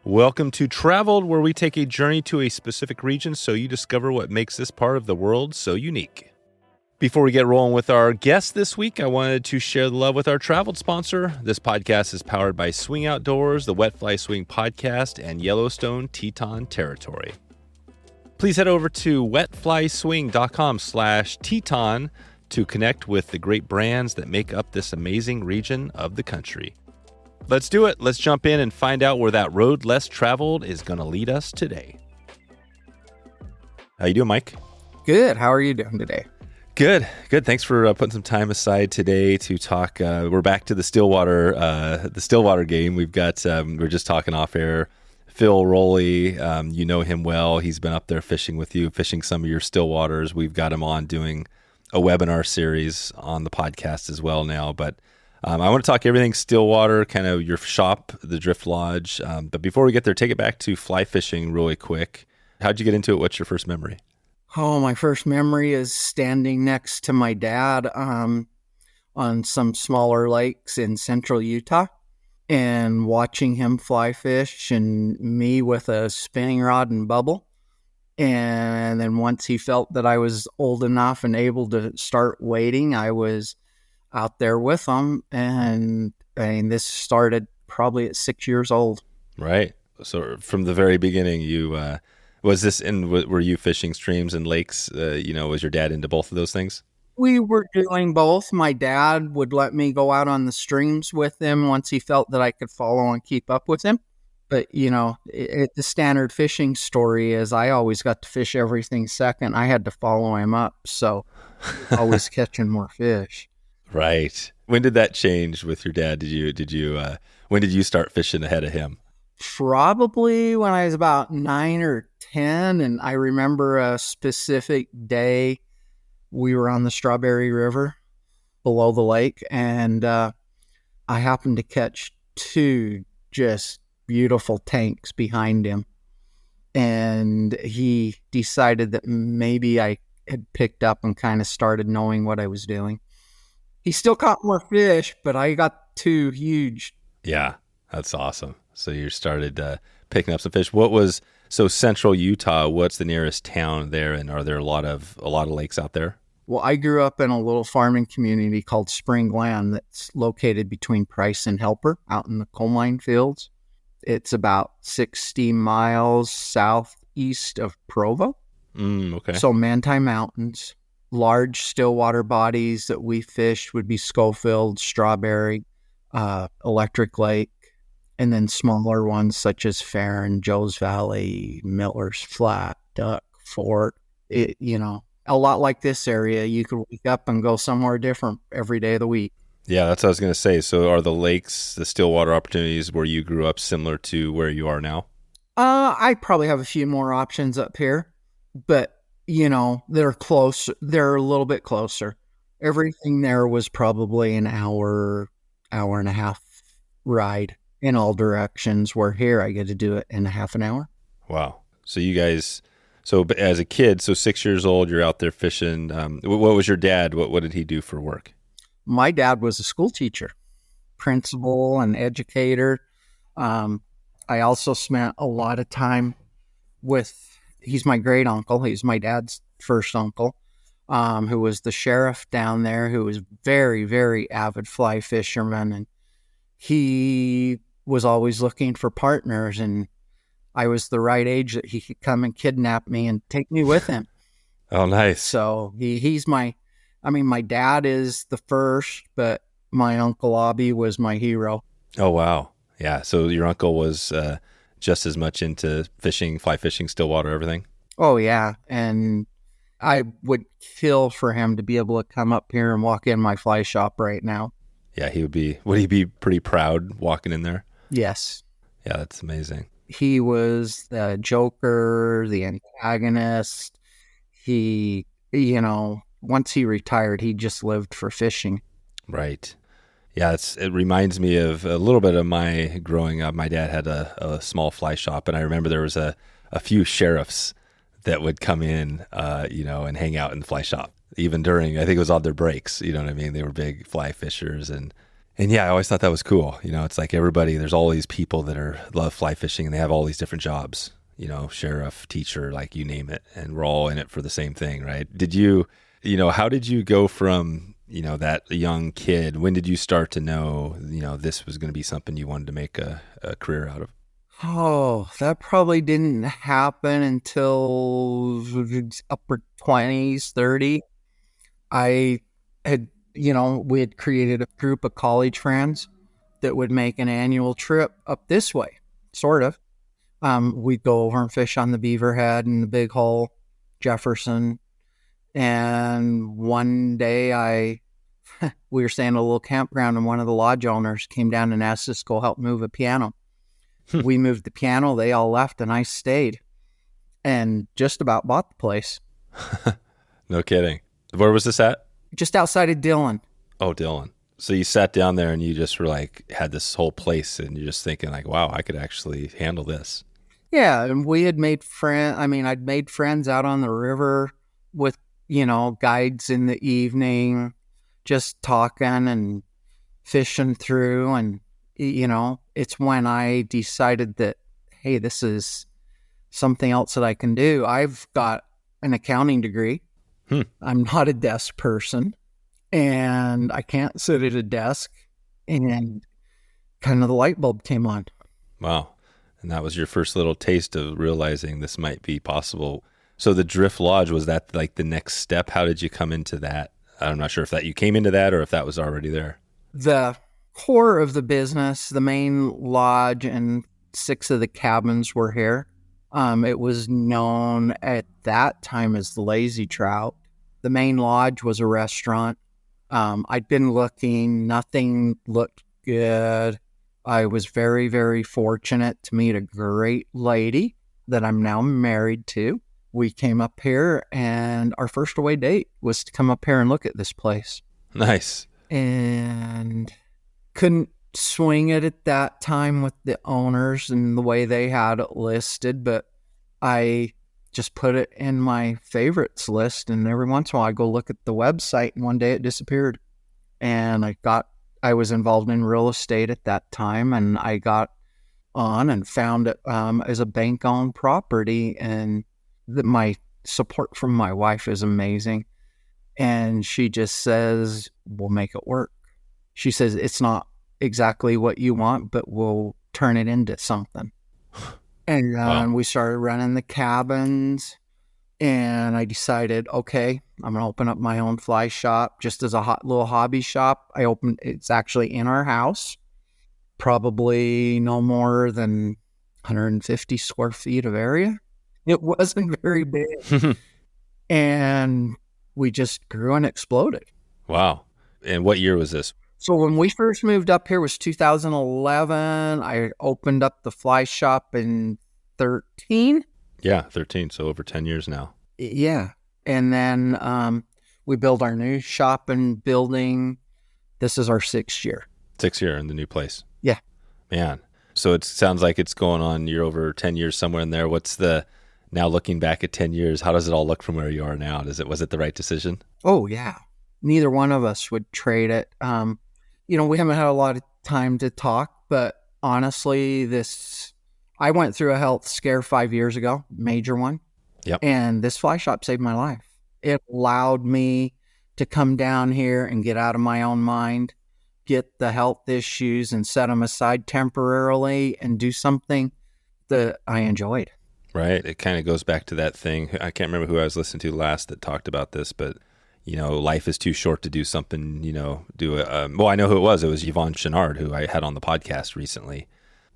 Welcome to Traveled, where we take a journey to a specific region so you discover what makes this part of the world so unique. Before we get rolling with our guest this week, I wanted to share the love with our Traveled sponsor. This podcast is powered by Swing Outdoors, the Wet Fly Swing podcast, and Yellowstone Teton Territory. Please head over to wetflyswing.com/Teton to connect with the great brands that make up this amazing region of the country. Let's do it. Let's jump in and find out where that road less traveled is going to lead us today. How you doing, Mike? Good. How are you doing today? Good. Thanks for putting some time aside today to talk. We're back to the Stillwater game. We've got, we're just talking off air. Phil Rowley, you know him well. He's been up there fishing with you, fishing some of your Stillwaters. We've got him on doing a webinar series on the podcast as well now, but I want to talk everything Stillwater, kind of your shop, the Drift Lodge. But before we get there, take it back to fly fishing really quick. How'd you get into it? What's your first memory? Oh, my first memory is standing next to my dad on some smaller lakes in central Utah and watching him fly fish and me with a spinning rod and bubble. And then once he felt that I was old enough and able to start wading, I was out there with them, and this started probably at 6 years old. Right. So from the very beginning, you were you fishing streams and lakes? Was your dad into both of those things? We were doing both. My dad would let me go out on the streams with him once he felt that I could follow and keep up with him. But, the standard fishing story is I always got to fish everything second. I had to follow him up, so always catching more fish. Right. When did that change with your dad? When did you start fishing ahead of him? Probably when I was about 9 or 10. And I remember a specific day we were on the Strawberry River below the lake. And I happened to catch two just beautiful tanks behind him. And he decided that maybe I had picked up and kind of started knowing what I was doing. He still caught more fish, but I got two huge. Yeah, that's awesome. So you started picking up some fish. Central Utah, what's the nearest town there, and are there a lot of lakes out there? Well, I grew up in a little farming community called Spring Glen that's located between Price and Helper out in the coal mine fields. It's about 60 miles southeast of Provo. Okay. So Manti Mountains. Large stillwater bodies that we fished would be Scofield, Strawberry, Electric Lake, and then smaller ones such as Farron, Joe's Valley, Miller's Flat, Duck, Fort. A lot like this area. You could wake up and go somewhere different every day of the week. Yeah, that's what I was going to say. So are the lakes, the stillwater opportunities where you grew up similar to where you are now? I probably have a few more options up here, but they're close. They're a little bit closer. Everything there was probably an hour and a half ride in all directions, where here I get to do it in a half an hour. Wow. So you guys, as a kid, 6 years old, you're out there fishing. What was your dad? What did he do for work? My dad was a school teacher, principal and educator. I also spent a lot of time he's my great uncle. He's my dad's first uncle, who was the sheriff down there, who was very, very avid fly fisherman. And he was always looking for partners. And I was the right age that he could come and kidnap me and take me with him. Oh, nice. So he's my dad is the first, but my Uncle Abby was my hero. Oh, wow. Yeah. So your uncle was just as much into fishing, fly fishing, stillwater, everything? Oh, yeah. And I would kill for him to be able to come up here and walk in my fly shop right now. Yeah, would he be pretty proud walking in there? Yes. Yeah, that's amazing. He was the joker, the antagonist. He, once he retired, he just lived for fishing. Right. Yeah, it reminds me of a little bit of my growing up. My dad had a small fly shop, and I remember there was a few sheriffs that would come in, and hang out in the fly shop, even during, I think it was on their breaks. You know what I mean? They were big fly fishers, and And yeah, I always thought that was cool. It's like everybody, there's all these people that love fly fishing and they have all these different jobs, sheriff, teacher, like you name it. And we're all in it for the same thing, right? How did you go from, that young kid? When did you start to know, this was going to be something you wanted to make a career out of? Oh, that probably didn't happen until upper 20s, 30. I had, we had created a group of college friends that would make an annual trip up this way, sort of. We'd go over and fish on the Beaverhead and the Big Hole, Jefferson. And one day we were staying at a little campground and one of the lodge owners came down and asked us to go help move a piano. We moved the piano, they all left, and I stayed and just about bought the place. No kidding. Where was this at? Just outside of Dillon. Oh, Dillon. So you sat down there and you just were like, had this whole place and you're just thinking like, wow, I could actually handle this. Yeah, and we had made friends. I mean, I'd made friends out on the river with, guides in the evening, just talking and fishing through. And, it's when I decided that, hey, this is something else that I can do. I've got an accounting degree. I'm not a desk person and I can't sit at a desk. And kind of the light bulb came on. Wow. And that was your first little taste of realizing this might be possible. So the Drift Lodge, was that like the next step? How did you come into that? I'm not sure if that you came into that or if that was already there. The core of the business, the main lodge and 6 of the cabins were here. It was known at that time as the Lazy Trout. The main lodge was a restaurant. I'd been looking, nothing looked good. I was very, very fortunate to meet a great lady that I'm now married to. We came up here and our first away date was to come up here and look at this place. Nice. And couldn't swing it at that time with the owners and the way they had it listed, but I just put it in my favorites list, and every once in a while I go look at the website, and one day it disappeared. And I was involved in real estate at that time, and I got on and found it as a bank-owned property, and my support from my wife is amazing. And she just says, we'll make it work. She says, it's not exactly what you want, but we'll turn it into something. And Wow. we started running the cabins, and I decided, okay, I'm going to open up my own fly shop just as a little hobby shop. It's actually in our house, probably no more than 150 square feet of area. It wasn't very big. And we just grew and exploded. Wow. And what year was this? So when we first moved up here was 2011. I opened up the fly shop in 13. Yeah, 13. So over 10 years now. Yeah. And then we built our new shop and building. This is our 6th year. 6th year in the new place. Yeah. Man. So it sounds like it's going on, you're over 10 years somewhere in there. Now looking back at 10 years, how does it all look from where you are now? Was it the right decision? Oh, yeah. Neither one of us would trade it. We haven't had a lot of time to talk, but honestly, I went through a health scare 5 years ago, major one. Yep. And this fly shop saved my life. It allowed me to come down here and get out of my own mind, get the health issues and set them aside temporarily and do something that I enjoyed. Right. It kind of goes back to that thing. I can't remember who I was listening to last that talked about this, but life is too short to do something, I know who it was. It was Yvon Chouinard, who I had on the podcast recently,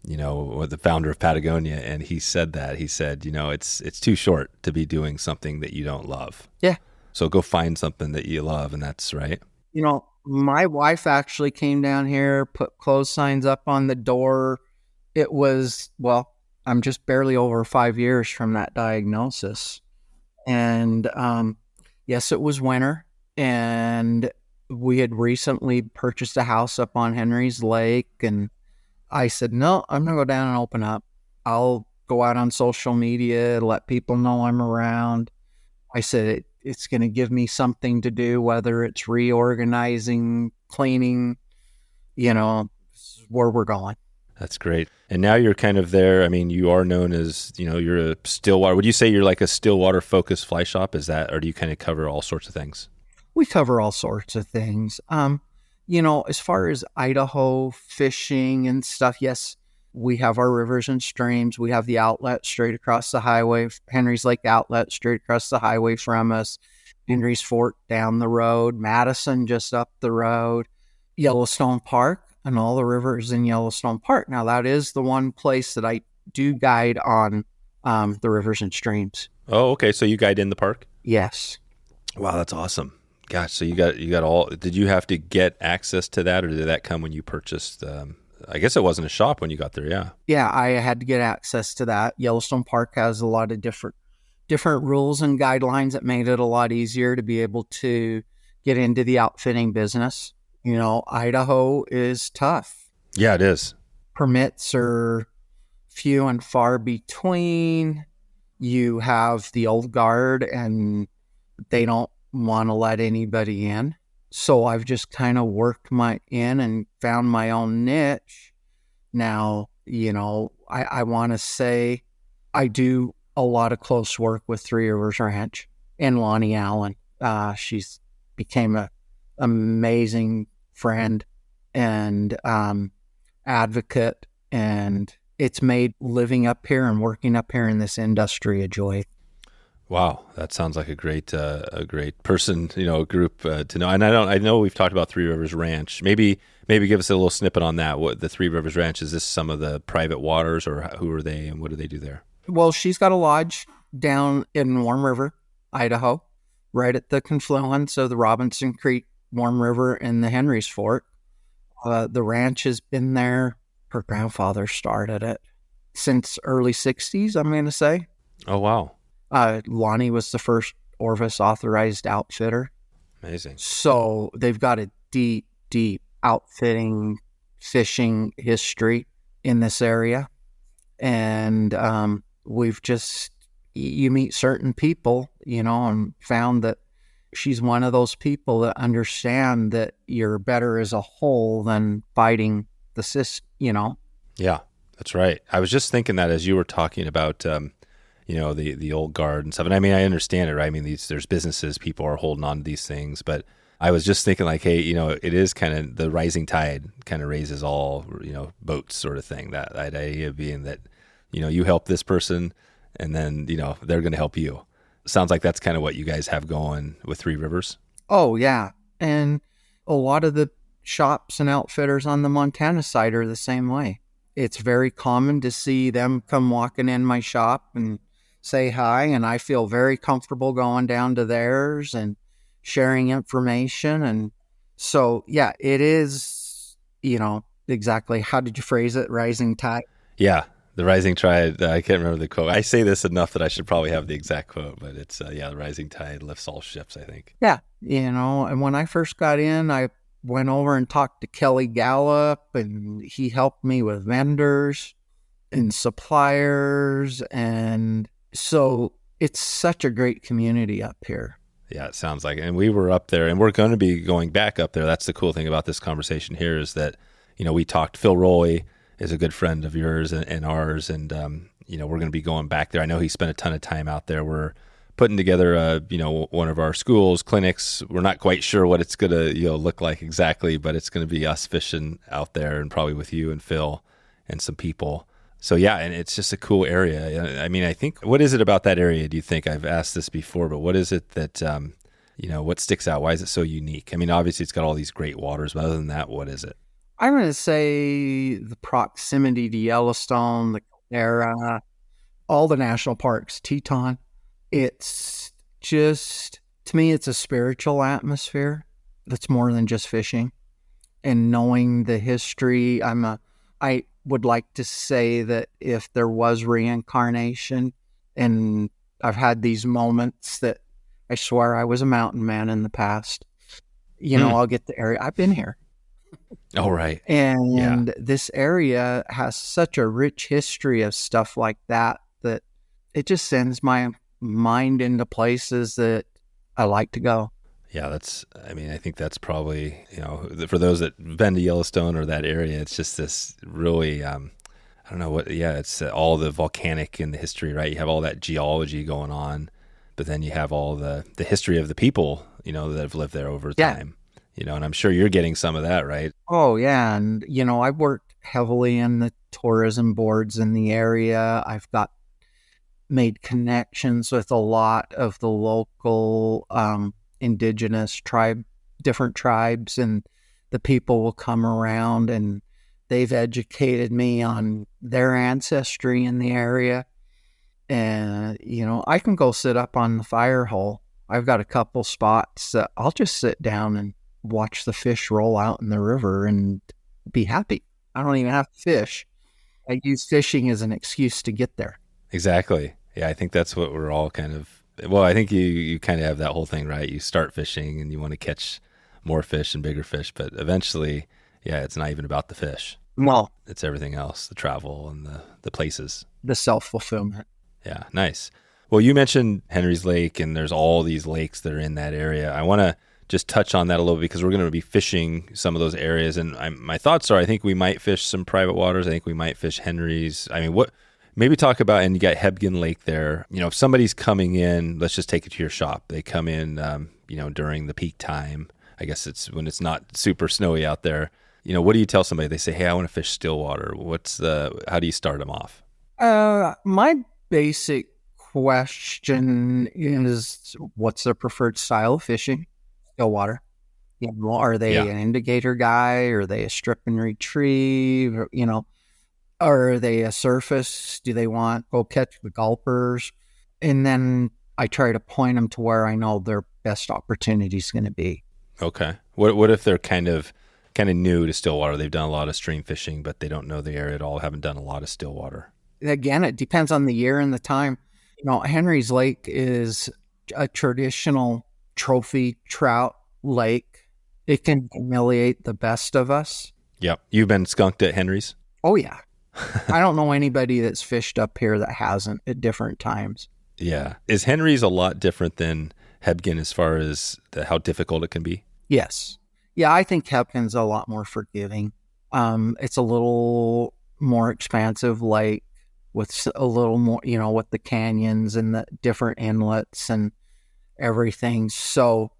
the founder of Patagonia. And he said that. He said, it's too short to be doing something that you don't love. Yeah. So go find something that you love. And that's right. My wife actually came down here, put clothes signs up on the door. It was, I'm just barely over 5 years from that diagnosis. And, yes, it was winter, and we had recently purchased a house up on Henrys Lake, and I said, no, I'm going to go down and open up. I'll go out on social media, let people know I'm around. I said, it's going to give me something to do, whether it's reorganizing, cleaning, This is where we're going. That's great. And now you're kind of there. I mean, you are known as, you're a stillwater. Would you say you're like a stillwater focused fly shop? Is that, or do you kind of cover all sorts of things? We cover all sorts of things. As far as Idaho fishing and stuff, yes, we have our rivers and streams. We have the outlet straight across the highway, Henrys Lake outlet straight across the highway from us, Henry's Fort down the road, Madison just up the road, Yellowstone Park, and all the rivers in Yellowstone Park. Now, that is the one place that I do guide on the rivers and streams. Oh, okay. So you guide in the park? Yes. Wow, that's awesome. Gosh, so you got all. Did you have to get access to that, or did that come when you purchased? I guess it wasn't a shop when you got there. Yeah. Yeah, I had to get access to that. Yellowstone Park has a lot of different rules and guidelines that made it a lot easier to be able to get into the outfitting business. Idaho is tough. Yeah, it is. Permits are few and far between. You have the old guard, and they don't want to let anybody in. So I've just kind of worked in and found my own niche. Now, I want to say I do a lot of close work with Three Rivers Ranch and Lonnie Allen. She's became an amazing friend and advocate, and it's made living up here and working up here in this industry a joy. Wow, that sounds like a great person, group to know. And I know we've talked about Three Rivers Ranch. Maybe give us a little snippet on that. What the Three Rivers Ranch, is this some of the private waters, or who are they, and what do they do there? Well, she's got a lodge down in Warm River, Idaho, right at the confluence of the Robinson Creek, Warm River, and the Henrys Fort. The ranch has been there. Her grandfather started it since early 60s, I'm going to say. Oh, wow. Lonnie was the first Orvis authorized outfitter. Amazing. So they've got a deep, deep outfitting fishing history in this area. And you meet certain people, and found that she's one of those people that understand that you're better as a whole than fighting the system, Yeah, that's right. I was just thinking that as you were talking about, the old guard and stuff. And I mean, I understand it, right? I mean, there's businesses, people are holding on to these things, but I was just thinking like, hey, it is kind of the rising tide kind of raises all, boats sort of thing. That idea being that, you help this person and then, they're going to help you. Sounds like that's kind of what you guys have going with Three Rivers. Oh, yeah. And a lot of the shops and outfitters on the Montana side are the same way. It's very common to see them come walking in my shop and say hi, and I feel very comfortable going down to theirs and sharing information. And so, yeah, it is, exactly. How did you phrase it? Rising tide? Yeah, the rising tide. I can't remember the quote. I say this enough that I should probably have the exact quote, but it's, the rising tide lifts all ships, I think. Yeah, and when I first got in, I went over and talked to Kelly Gallup, and he helped me with vendors and suppliers, and so it's such a great community up here. Yeah, it sounds like it. And we were up there, and we're going to be going back up there. That's the cool thing about this conversation here is that, we talked. Phil Rowley is a good friend of yours and ours, and, we're going to be going back there. I know he spent a ton of time out there. We're putting together, one of our schools, clinics. We're not quite sure what it's going to, look like exactly, but it's going to be us fishing out there and probably with you and Phil and some people. So yeah, and it's just a cool area. I mean, I think, what is it about that area, do you think? I've asked this before, but what is it that, what sticks out? Why is it so unique? I mean, obviously it's got all these great waters, but other than that, what is it? I'm going to say the proximity to Yellowstone, the Caldera, all the national parks, Teton. It's just, to me, it's a spiritual atmosphere that's more than just fishing. And knowing the history, I would like to say that if there was reincarnation, and I've had these moments that I swear I was a mountain man in the past, I'll get the area. I've been here. Oh, right. And this area has such a rich history of stuff like that it just sends my mind into places that I like to go. Yeah, I mean, I think that's probably, for those that have been to Yellowstone or that area, it's just this really, I don't know what, yeah, it's all the volcanic in the history, right? You have all that geology going on, but then you have all the history of the people, that have lived there over Yeah. time, and I'm sure you're getting some of that, right? Oh, yeah. And, I've worked heavily in the tourism boards in the area. I've made connections with a lot of the local indigenous different tribes, and the people will come around and they've educated me on their ancestry in the area. And, I can go sit up on the fire hole. I've got a couple spots that I'll just sit down and watch the fish roll out in the river and be happy. I don't even have to fish. I use fishing as an excuse to get there. Exactly. Yeah, I think that's what we're all kind of. Well, I think you kind of have that whole thing, right? You start fishing and you want to catch more fish and bigger fish, but eventually, yeah, it's not even about the fish. Well, It's everything else, the travel and the places. the self-fulfillment. Yeah, nice. Well, you mentioned Henrys Lake, and there's all these lakes that are in that area. I want to just touch on that a little bit because we're going to be fishing some of those areas. And my thoughts are I think we might fish some private waters. I think we might fish Henrys. I mean, maybe talk about, and you got Hebgen Lake there. If somebody's coming in, let's just take it to your shop. They come in, during the peak time. I guess it's when it's not super snowy out there. What do you tell somebody? They say, hey, I want to fish stillwater. How do you start them off? My basic question is, what's their preferred style of fishing? Stillwater. Are they an indicator guy? Are they a strip and retrieve? Are they a surface? Do they go catch the gulpers? And then I try to point them to where I know their best opportunity is going to be. Okay. What if they're kind of new to stillwater? They've done a lot of stream fishing, but they don't know the area at all. Haven't done a lot of stillwater. Again, it depends on the year and the time. Henrys Lake is a traditional trophy trout lake. It can humiliate the best of us. Yep. You've been skunked at Henrys? Oh, yeah. I don't know anybody that's fished up here that hasn't at different times. Yeah. Is Henrys a lot different than Hebgen as far as how difficult it can be? Yes. Yeah, I think Hebgen's a lot more forgiving. It's a little more expansive lake with a little more, with the canyons and the different inlets and everything. So,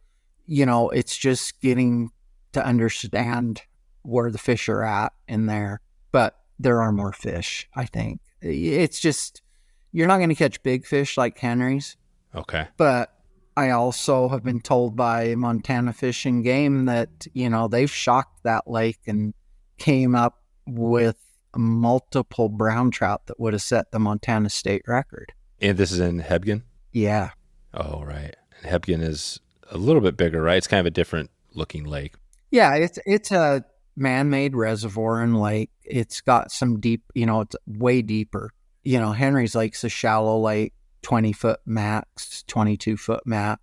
it's just getting to understand where the fish are at in there. But there are more fish, I think. It's just, you're not going to catch big fish like Henrys. Okay. But I also have been told by Montana Fish and Game that, they've shocked that lake and came up with multiple brown trout that would have set the Montana state record. And this is in Hebgen? Yeah. Oh, right. And Hebgen is a little bit bigger, right? It's kind of a different looking lake. Yeah, it's a man-made reservoir and lake. It's got some deep, it's way deeper. Henrys Lake's a shallow lake, 20-foot max, 22-foot max,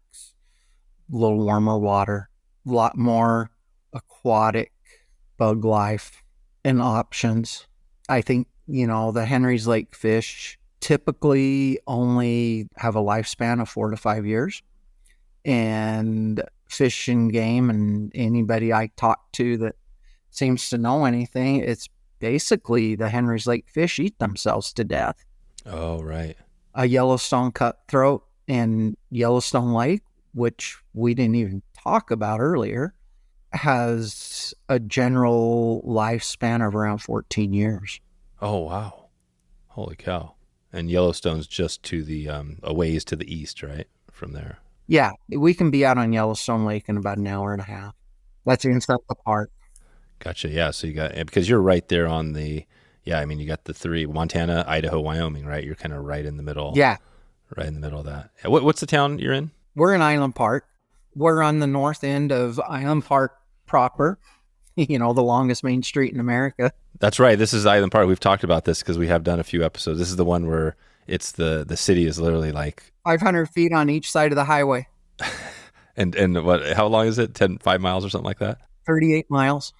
a little warmer water, a lot more aquatic bug life and options. I think, the Henrys Lake fish typically only have a lifespan of 4 to 5 years. And Fish and Game and anybody I talk to that seems to know anything, it's basically the Henrys Lake fish eat themselves to death. Oh, right. A Yellowstone cutthroat and Yellowstone Lake, which we didn't even talk about earlier, has a general lifespan of around 14 years. Oh, wow. Holy cow. And Yellowstone's just to the a ways to the east, right? From there. Yeah, we can be out on Yellowstone Lake in about an hour and a half. That's inside the park. Gotcha. Yeah. So because you're right there on you got the three, Montana, Idaho, Wyoming, right? You're kind of right in the middle. Yeah. Right in the middle of that. What's the town you're in? We're in Island Park. We're on the north end of Island Park proper, the longest main street in America. That's right. This is Island Park. We've talked about this because we have done a few episodes. This is the one where it's the city is literally like 500 feet on each side of the highway. and how long is it? 5 miles or something like that? 38 miles.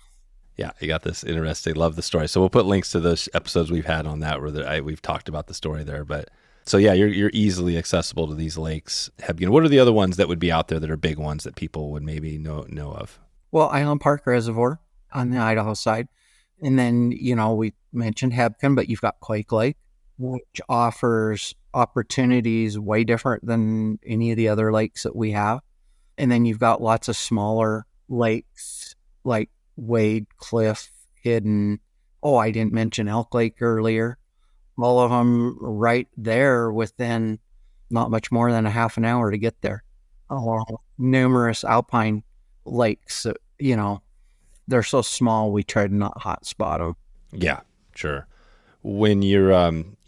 Yeah, you got this. Interesting. Love the story. So we'll put links to those episodes we've had on that where we've talked about the story there. But So yeah, you're easily accessible to these lakes. Hebgen. What are the other ones that would be out there that are big ones that people would maybe know of? Well, Island Park Reservoir on the Idaho side. And then, we mentioned Hebgen, but you've got Quake Lake, which offers opportunities way different than any of the other lakes that we have. And then you've got lots of smaller lakes like Wade, Cliff, Hidden. Oh, I didn't mention Elk Lake earlier. All of them right there within not much more than a half an hour to get there. Oh, numerous alpine lakes, they're so small we try to not hotspot them. Yeah, sure. When you're,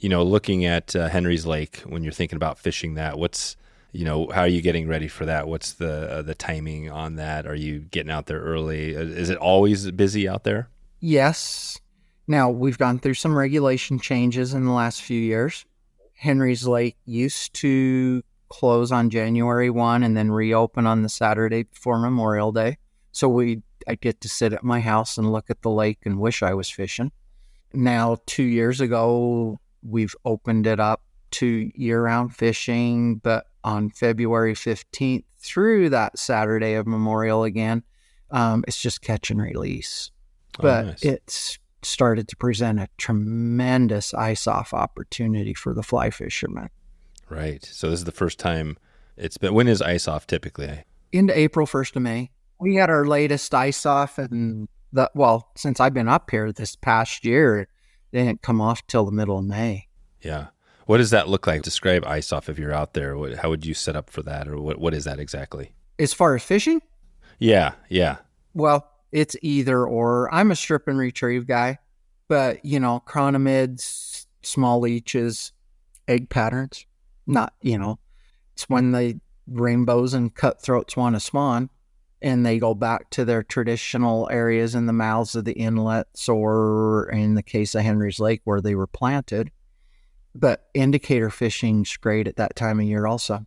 looking at Henrys Lake, when you're thinking about fishing that, what's, how are you getting ready for that? What's the timing on that? Are you getting out there early? Is it always busy out there? Yes. Now, we've gone through some regulation changes in the last few years. Henrys Lake used to close on January 1 and then reopen on the Saturday before Memorial Day. So I get to sit at my house and look at the lake and wish I was fishing. Now, 2 years ago, we've opened it up to year-round fishing, but on February 15th through that Saturday of Memorial again, it's just catch and release. But nice. It's started to present a tremendous ice-off opportunity for the fly fishermen. Right. So this is the first time it's been. When is ice off typically? Into April, 1st of May. We had our latest ice-off, and since I've been up here this past year, it didn't come off till the middle of May. Yeah. What does that look like? Describe ice off if you're out there. How would you set up for that, or what is that exactly? As far as fishing? Yeah. Well, it's either or. I'm a strip and retrieve guy, but, chronomids, small leeches, egg patterns, not, it's when the rainbows and cutthroats want to spawn and they go back to their traditional areas in the mouths of the inlets, or in the case of Henrys Lake where they were planted. But indicator fishing's great at that time of year also.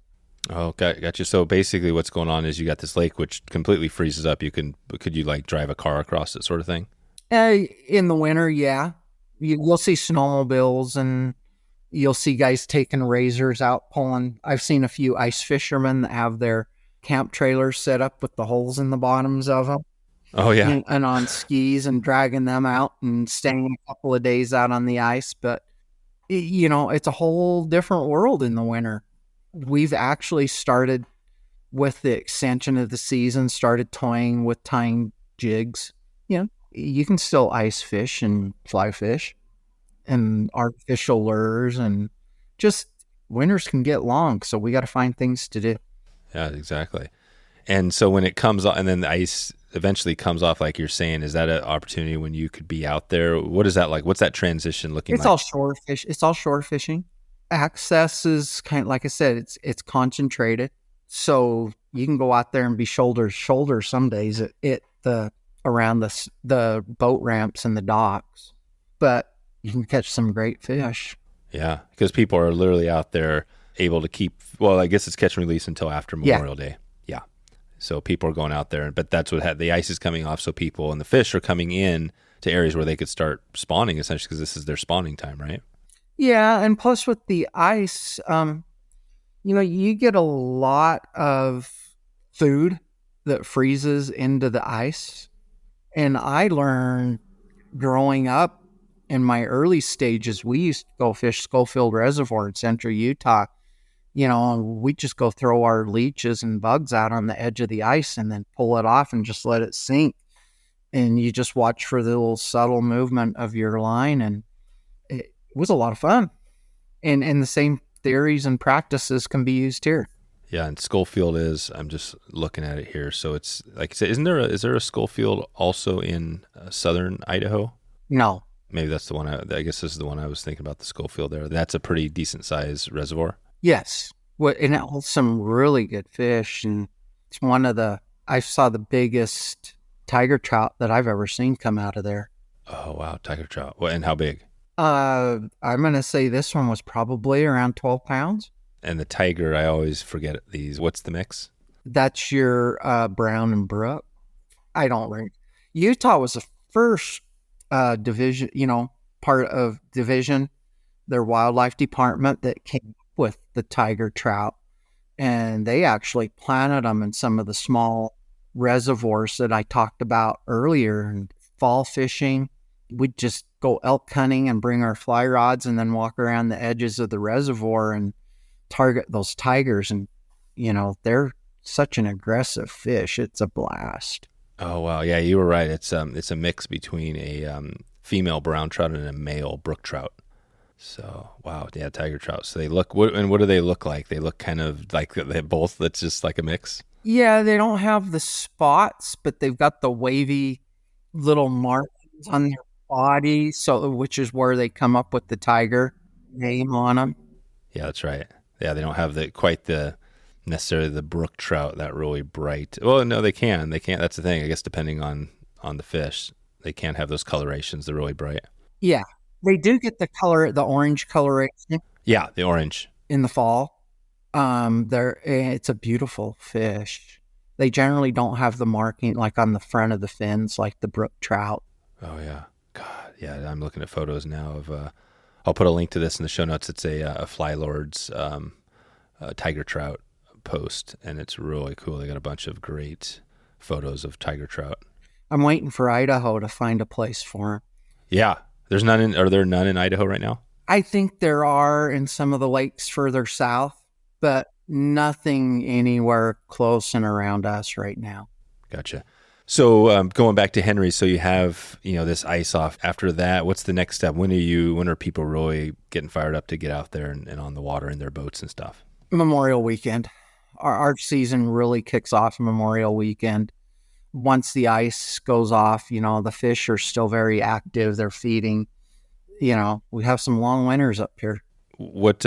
Oh, gotcha. So basically what's going on is you got this lake which completely freezes up. Could you like drive a car across it sort of thing? In the winter, yeah. You'll see snowmobiles and you'll see guys taking razors out pulling. I've seen a few ice fishermen that have their camp trailers set up with the holes in the bottoms of them. Oh, yeah. And on skis and dragging them out and staying a couple of days out on the ice. But, it's a whole different world in the winter. We've actually started with the extension of the season, started toying with tying jigs. You can still ice fish and fly fish and artificial lures, and just winters can get long. So we got to find things to do. Yeah, exactly. And so when it comes off and then the ice eventually comes off, like you're saying, is that an opportunity when you could be out there? What is that like? What's that transition looking like? It's all shore fish. It's all shore fishing. Access is kind of, like I said, it's concentrated. So you can go out there and be shoulder to shoulder some days around the boat ramps and the docks, but you can catch some great fish. Yeah, because people are literally out there able to keep. Well, I guess it's catch and release until after Memorial Day. Yeah, so people are going out there, but that's what the ice is coming off. So people and the fish are coming in to areas where they could start spawning, essentially, because this is their spawning time, right? Yeah, and plus with the ice, you get a lot of food that freezes into the ice. And I learned growing up in my early stages, we used to go fish Scofield Reservoir in central Utah. We just go throw our leeches and bugs out on the edge of the ice and then pull it off and just let it sink. And you just watch for the little subtle movement of your line. And it was a lot of fun. And the same theories and practices can be used here. Yeah, and Scofield I'm just looking at it here. So it's like I said, is there a Scofield also in southern Idaho? No. Maybe that's the one. I guess this is the one I was thinking about, the Scofield there. That's a pretty decent sized reservoir. Yes. And it holds some really good fish. And it's I saw the biggest tiger trout that I've ever seen come out of there. Oh, wow. Tiger trout. Well, and how big? I'm going to say this one was probably around 12 pounds. And the tiger, I always forget these. What's the mix? That's your brown and brook. I don't remember. Utah was the first division, part of division, their wildlife department that came with the tiger trout, and they actually planted them in some of the small reservoirs that I talked about earlier. And fall fishing, we'd just go elk hunting and bring our fly rods and then walk around the edges of the reservoir and target those tigers. And, they're such an aggressive fish. It's a blast. Oh, wow. Yeah, you were right. It's a mix between a female brown trout and a male brook trout. So, wow. Yeah, tiger trout. So they look, what do they look like? They look kind of like they both, that's just like a mix. Yeah, they don't have the spots, but they've got the wavy little markings on their body, so which is where they come up with the tiger name on them. Yeah, that's right. Yeah, they don't have necessarily the brook trout, that really bright. Well, no, they can. They can't. That's the thing. I guess depending on the fish, they can't have those colorations. They're really bright. Yeah, they do get the orange coloration. Yeah, the orange in the fall. It's a beautiful fish. They generally don't have the marking like on the front of the fins like the brook trout. Oh yeah, God, yeah. I'm looking at photos now of. I'll put a link to this in the show notes. It's a Fly Lords tiger trout post, and it's really cool. They got a bunch of great photos of tiger trout. I'm waiting for Idaho to find a place for them. Yeah, are there none in Idaho right now? I think there are in some of the lakes further south, but nothing anywhere close and around us right now. Gotcha. So going back to Henry, so you have this ice off. After that, what's the next step? When are people really getting fired up to get out there and on the water in their boats and stuff? Memorial weekend. Our season really kicks off Memorial weekend. Once the ice goes off, the fish are still very active. They're feeding. We have some long winters up here. What,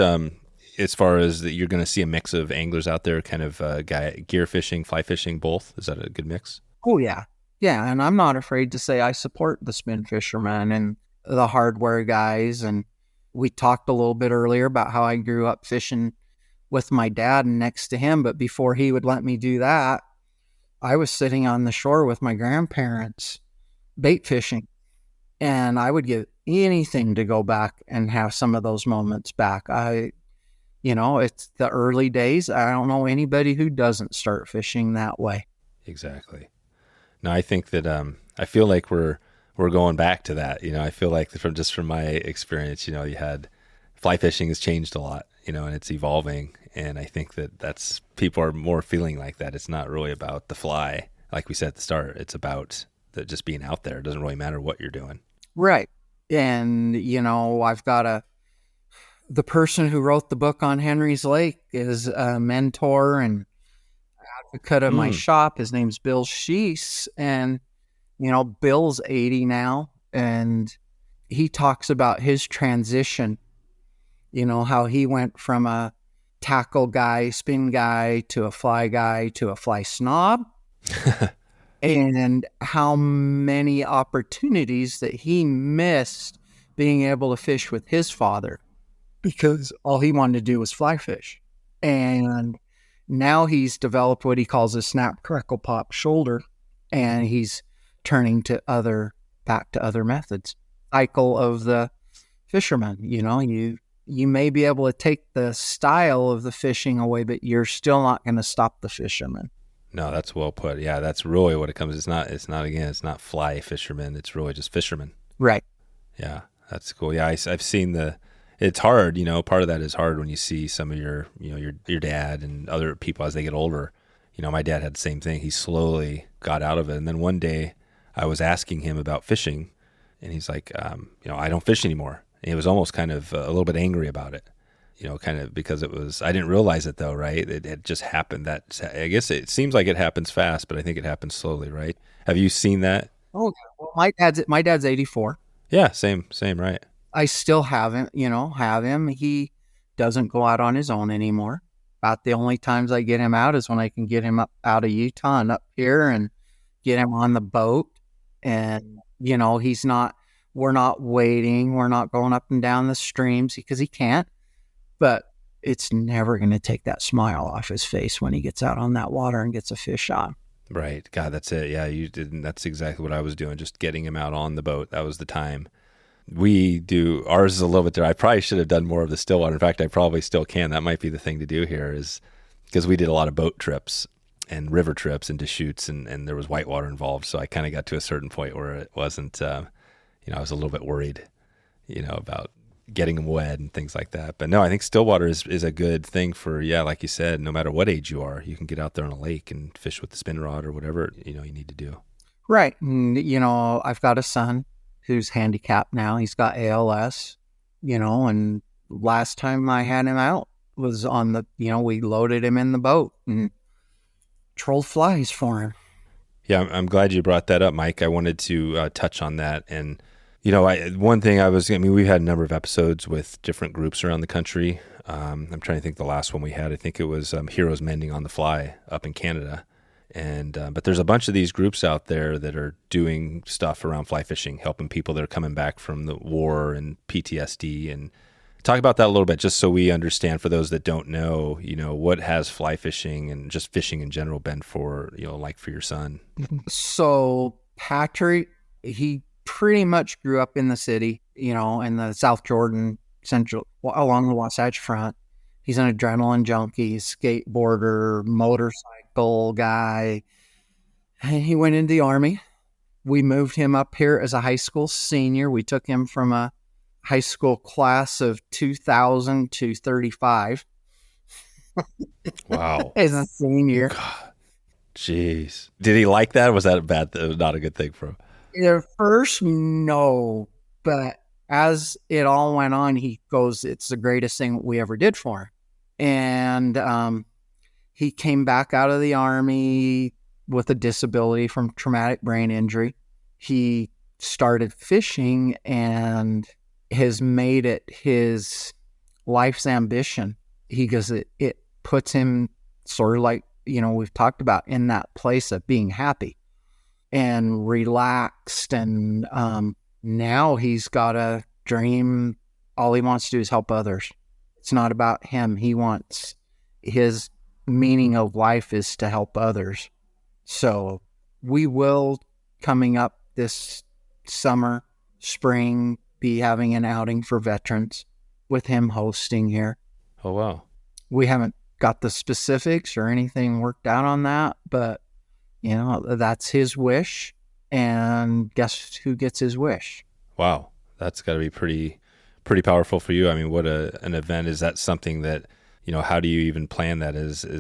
as far as you're going to see a mix of anglers out there, kind of gear fishing, fly fishing, both? Is that a good mix? Oh, yeah. Yeah, and I'm not afraid to say I support the spin fishermen and the hardware guys. And we talked a little bit earlier about how I grew up fishing with my dad and next to him. But before he would let me do that, I was sitting on the shore with my grandparents bait fishing. And I would give anything to go back and have some of those moments back. It's the early days. I don't know anybody who doesn't start fishing that way. Exactly. No, I think that I feel like we're going back to that. I feel like from my experience, you had fly fishing has changed a lot, and it's evolving. And I think that's people are more feeling like that. It's not really about the fly, like we said at the start. It's about just being out there. It doesn't really matter what you're doing. Right. And I've got the person who wrote the book on Henrys Lake is a mentor and advocate of my shop. His name's Bill Schiess, and Bill's 80 now, and he talks about his transition, how he went from a tackle guy, spin guy, to a fly guy, to a fly snob, and how many opportunities that he missed being able to fish with his father because all he wanted to do was fly fish. And now he's developed what he calls a snap, crackle, pop shoulder, and he's turning back to other methods. Cycle of the fisherman, you may be able to take the style of the fishing away, but you're still not going to stop the fisherman. No, that's well put. Yeah, that's really what it comes. It's not fly fishermen. It's really just fishermen. Right. Yeah, that's cool. Yeah, I've seen it's hard, part of that is hard when you see some of your dad and other people as they get older. My dad had the same thing. He slowly got out of it. And then one day I was asking him about fishing and he's like, I don't fish anymore. And he was almost kind of a little bit angry about it, kind of because I didn't realize it though, right? It just happened. I guess it seems like it happens fast, but I think it happens slowly, right? Have you seen that? Oh, well, my dad's 84. Yeah, same, right. I still have him. He doesn't go out on his own anymore. About the only times I get him out is when I can get him up out of Utah and up here and get him on the boat. And, we're not waiting. We're not going up and down the streams because he can't. But it's never going to take that smile off his face when he gets out on that water and gets a fish on. Right. God, that's it. Yeah, you didn't. That's exactly what I was doing. Just getting him out on the boat. That was the time. We do ours is a little bit there. I probably should have done more of the stillwater. In fact, I probably still can. That might be the thing to do here, is because we did a lot of boat trips and river trips and Deschutes, and there was whitewater involved. So I kind of got to a certain point where it wasn't, I was a little bit worried, about getting them wet and things like that. But no, I think stillwater is a good thing for, like you said, no matter what age you are, you can get out there on a lake and fish with the spin rod or whatever, you need to do. Right. And, I've got a son who's handicapped now. He's got ALS, and last time I had him out was on we loaded him in the boat and trolled flies for him. Yeah, I'm glad you brought that up, Mike. I wanted to touch on that. And, we've had a number of episodes with different groups around the country. I'm trying to think the last one we had. I think it was Heroes Mending on the Fly up in Canada. And but there's a bunch of these groups out there that are doing stuff around fly fishing, helping people that are coming back from the war and PTSD. And talk about that a little bit, just so we understand, for those that don't know, what has fly fishing and just fishing in general been for, like for your son? So Patrick, he pretty much grew up in the city, in the South Jordan Central, along the Wasatch Front. He's an adrenaline junkie, skateboarder, motorcycle guy. And he went into the Army. We moved him up here as a high school senior. We took him from a high school class of 2000 to 35. Wow. As a senior. God. Jeez. Did he like that? Or was that not a good thing for him? At first, no. But as it all went on, he goes, it's the greatest thing we ever did for him. And he came back out of the Army with a disability from traumatic brain injury. He started fishing and has made it his life's ambition. He goes, it puts him sort of like, we've talked about, in that place of being happy and relaxed. And now he's got a dream. All he wants to do is help others. It's not about him. His meaning of life is to help others. So we will, coming up this summer, spring, be having an outing for veterans with him hosting here. Oh, wow. We haven't got the specifics or anything worked out on that, but that's his wish. And guess who gets his wish? Wow. That's got to be pretty powerful for you. I mean, what an event. Is that something that, how do you even plan that?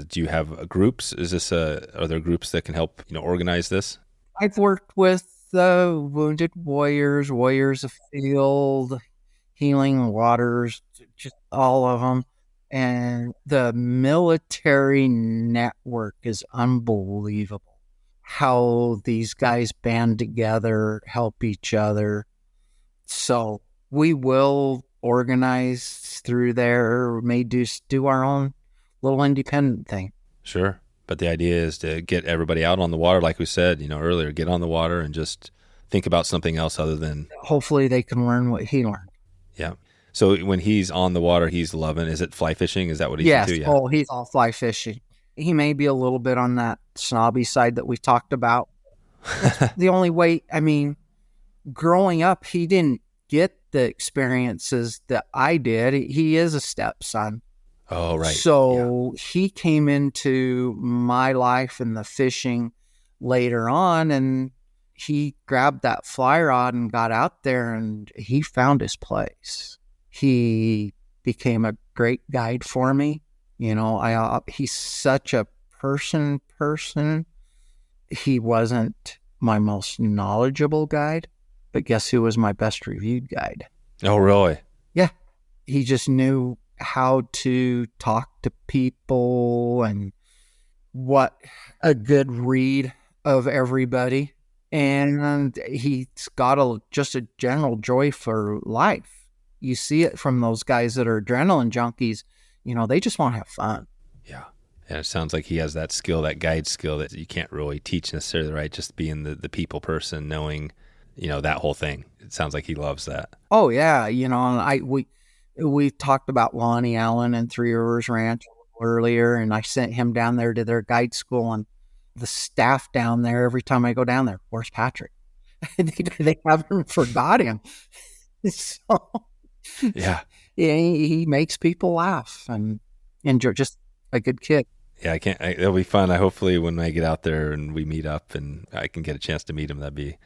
Do you have groups? Are there groups that can help, organize this? I've worked with the Wounded Warriors of Field, Healing Waters, just all of them. And the military network is unbelievable. How these guys band together, help each other. So we will organize through there, or may do our own little independent thing. Sure. But the idea is to get everybody out on the water, like we said, earlier, get on the water and just think about something else other than... Hopefully they can learn what he learned. Yeah. So when he's on the water, he's loving, is it fly fishing? Is that what he's into? Yes. Oh, he's all fly fishing. He may be a little bit on that snobby side that we talked about. That's the only way, growing up, he didn't get the experiences that I did. He is a stepson. Oh, right. So he came into my life and the fishing later on, and he grabbed that fly rod and got out there, and he found his place. He became a great guide for me. He's such a person. He wasn't my most knowledgeable guide, but guess who was my best reviewed guide? Oh, really? Yeah. He just knew how to talk to people and what a good read of everybody. And he's got just a general joy for life. You see it from those guys that are adrenaline junkies. They just want to have fun. Yeah. And it sounds like he has that skill, that guide skill that you can't really teach necessarily, right? Just being the people person, knowing, that whole thing. It sounds like he loves that. Oh, yeah. And we talked about Lonnie Allen and Three Rivers Ranch earlier, and I sent him down there to their guide school, and the staff down there, every time I go down there, where's Patrick? They haven't forgot him. So Yeah. yeah, he makes people laugh and enjoy, just a good kid. Yeah, it'll be fun. I hopefully when I get out there and we meet up and I can get a chance to meet him, that'd be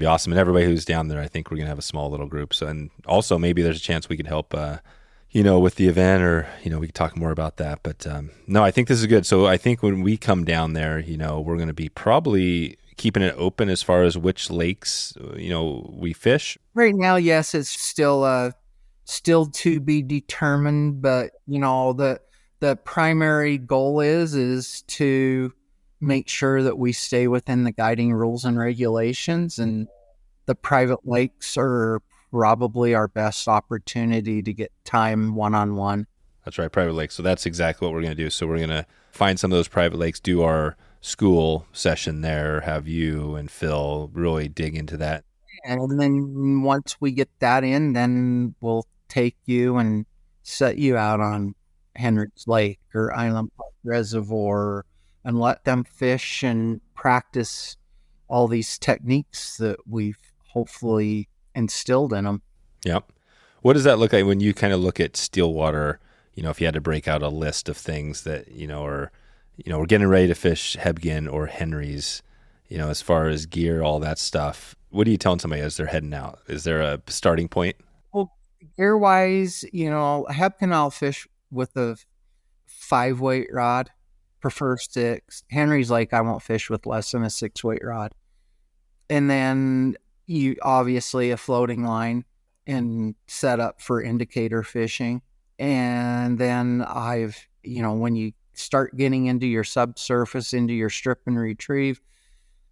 awesome. And everybody who's down there, I think we're gonna have a small little group. So, and also maybe there's a chance we could help, with the event, or we could talk more about that. But no, I think this is good. So I think when we come down there, we're gonna be probably keeping it open as far as which lakes we fish. Right now, yes, it's still to be determined, but the primary goal is to make sure that we stay within the guiding rules and regulations, and the private lakes are probably our best opportunity to get time one-on-one. That's right, private lakes. So that's exactly what we're going to do. So we're going to find some of those private lakes, do our school session there, have you and Phil really dig into that. And then once we get that in, then we'll take you and set you out on Henrys Lake or Island Park Reservoir and let them fish and practice all these techniques that we've hopefully instilled in them. Yep. What does that look like when you kind of look at stillwater? If you had to break out a list of things that, we're getting ready to fish Hebgen or Henrys, as far as gear, all that stuff. What are you telling somebody as they're heading out? Is there a starting point? Well, gear wise, Hebgen I'll fish with a 5-weight rod, prefer 6. Henrys Lake I won't fish with less than a 6-weight rod. And then you obviously a floating line and set up for indicator fishing. And then when you start getting into your subsurface, into your strip and retrieve,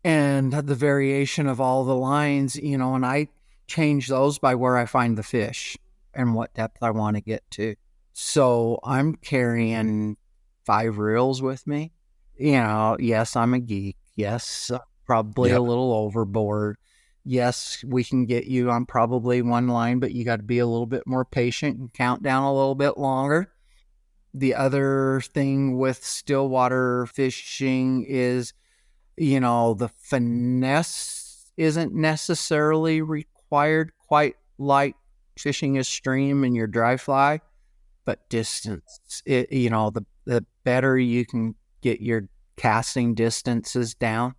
and the variation of all the lines, and I change those by where I find the fish and what depth I want to get to. So I'm carrying 5 reels with me. Yes, I'm a geek. Yes, probably a little overboard. Yes, we can get you on probably one line, but you got to be a little bit more patient and count down a little bit longer. The other thing with stillwater fishing is, the finesse isn't necessarily required quite like fishing a stream in your dry fly, but distance. The better you can get your casting distances down,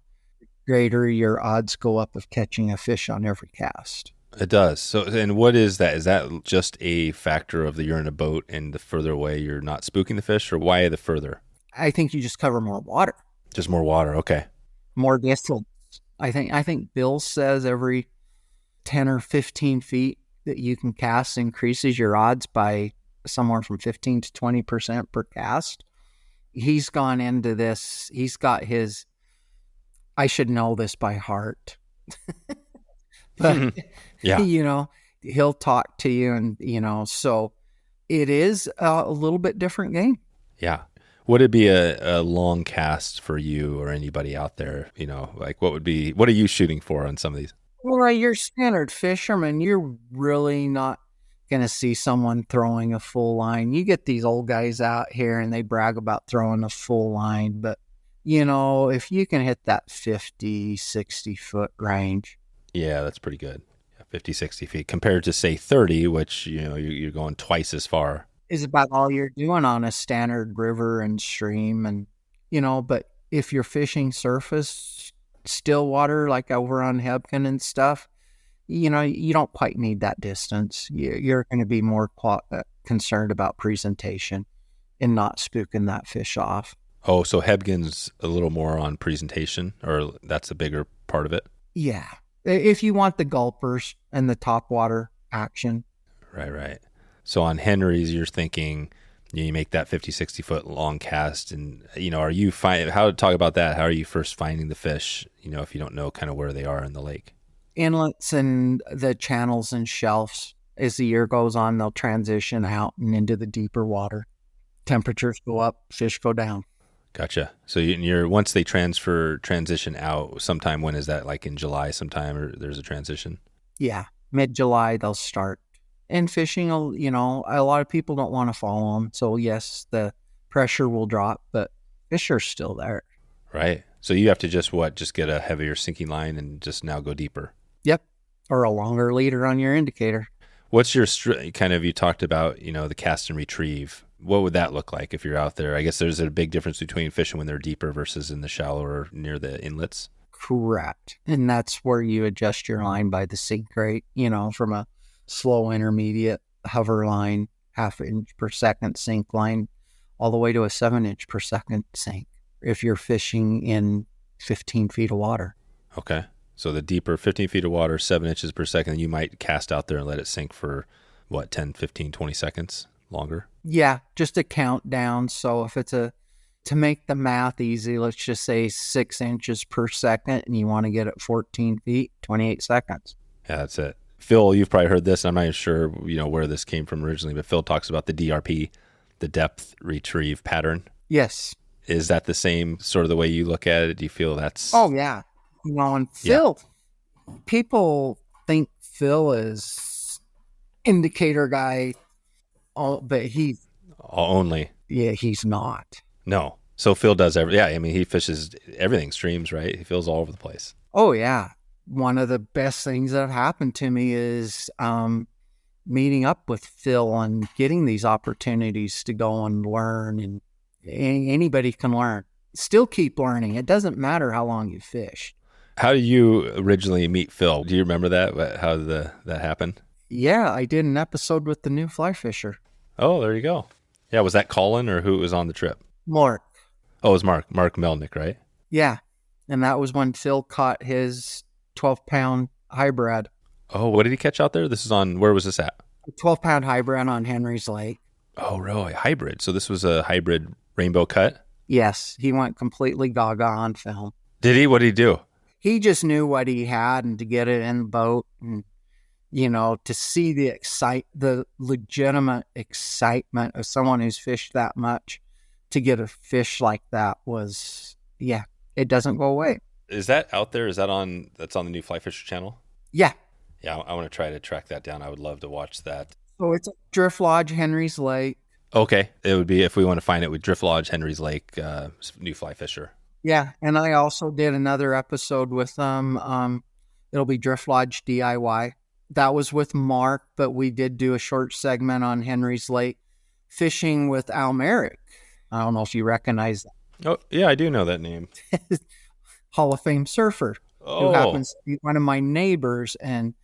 greater your odds go up of catching a fish on every cast. It does. So, and what is that? Is that just a factor of you're in a boat and the further away you're not spooking the fish, or why the further? I think you just cover more water. Just more water. Okay. More distance. I think Bill says every 10 or 15 feet that you can cast increases your odds by somewhere from 15 to 20% per cast. He's gone into this. He's got his, I should know this by heart. But, yeah. He'll talk to you and, so it is a little bit different game. Yeah. Would it be a long cast for you or anybody out there? What are you shooting for on some of these? Well, you're standard fisherman. You're really not going to see someone throwing a full line. You get these old guys out here and they brag about throwing a full line. But, if you can hit that 50, 60 foot range. Yeah, that's pretty good. 50, 60 feet compared to, say, 30, which, you're going twice as far. Is about all you're doing on a standard river and stream. And, but if you're fishing surface, stillwater, like over on Hebgen and stuff, you don't quite need that distance. You're going to be more concerned about presentation and not spooking that fish off. Oh, so Hebgen's a little more on presentation, or that's a bigger part of it? Yeah. If you want the gulpers and the topwater action. Right. So on Henrys, you're thinking you make that 50, 60 foot long cast, and are you how to talk about that? How are you first finding the fish? If you don't know kind of where they are in the lake, inlets and the channels and shelves. As the year goes on, they'll transition out and into the deeper water. Temperatures go up, fish go down. Gotcha. So you're once they transition out, sometime, when is that? Like in July, sometime, or there's a transition? Yeah, mid-July they'll start. And fishing, a lot of people don't want to follow them. So yes, the pressure will drop, but fish are still there. Right. So you have to just get a heavier sinking line and just now go deeper. Yep. Or a longer leader on your indicator. What's your kind of, you talked about, the cast and retrieve. What would that look like if you're out there? I guess there's a big difference between fishing when they're deeper versus in the shallower near the inlets. Correct. And that's where you adjust your line by the sink rate, from a slow intermediate hover line, 1/2 inch per second sink line, all the way to a 7 inch per second sink if you're fishing in 15 feet of water. Okay. So the deeper 15 feet of water, 7 inches per second, you might cast out there and let it sink for 10, 15, 20 seconds longer? Yeah, just a countdown. So if it's to make the math easy, let's just say 6 inches per second and you want to get it 14 feet, 28 seconds. Yeah, that's it. Phil, you've probably heard this. I'm not even sure, where this came from originally, but Phil talks about the DRP, the depth retrieve pattern. Yes. Is that the same sort of the way you look at it? Do you feel that's... Oh, yeah. And Phil, people think Phil is indicator guy, but he's... Only. Yeah, he's not. No. So Phil does he fishes everything, streams, right? He feels all over the place. Oh, yeah. One of the best things that have happened to me is meeting up with Phil and getting these opportunities to go and learn, and anybody can learn. Still keep learning. It doesn't matter how long you fish. How did you originally meet Phil? Do you remember that? How did that happen? Yeah, I did an episode with the new fly fisher. Oh, there you go. Yeah, was that Colin or who was on the trip? Mark. Oh, it was Mark Melnick, right? Yeah, and that was when Phil caught his 12-pound hybrid. Oh, what did he catch out there? Where was this at? A 12-pound hybrid on Henrys Lake. Oh, really? Hybrid. So this was a hybrid rainbow cut? Yes, he went completely gaga on film. Did he? What did he do? He just knew what he had, and to get it in the boat, and to see the legitimate excitement of someone who's fished that much, to get a fish like that was, it doesn't go away. Is that out there? That's on the new Fly Fisher channel? Yeah. Yeah, I want to try to track that down. I would love to watch that. So it's Drift Lodge, Henrys Lake. Okay. It would be, if we want to find it, with Drift Lodge, Henrys Lake, new Fly Fisher. Yeah, and I also did another episode with them. It'll be Drift Lodge DIY. That was with Mark, but we did do a short segment on Henrys Lake fishing with Al Merrick. I don't know if you recognize that. Oh, yeah, I do know that name. Hall of Fame surfer, who happens to be one of my neighbors. And,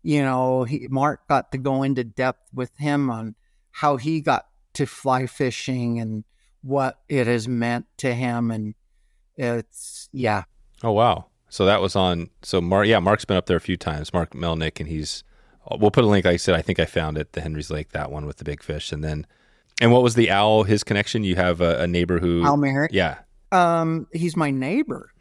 Mark got to go into depth with him on how he got to fly fishing and what it has meant to him. And it's, yeah. Oh, wow. So that was on, Mark's been up there a few times, Mark Melnick, and we'll put a link, like I said, I think I found it, the Henrys Lake, that one with the big fish. And what was the Al, his connection? You have a neighbor who... Al Merrick? Yeah. He's my neighbor.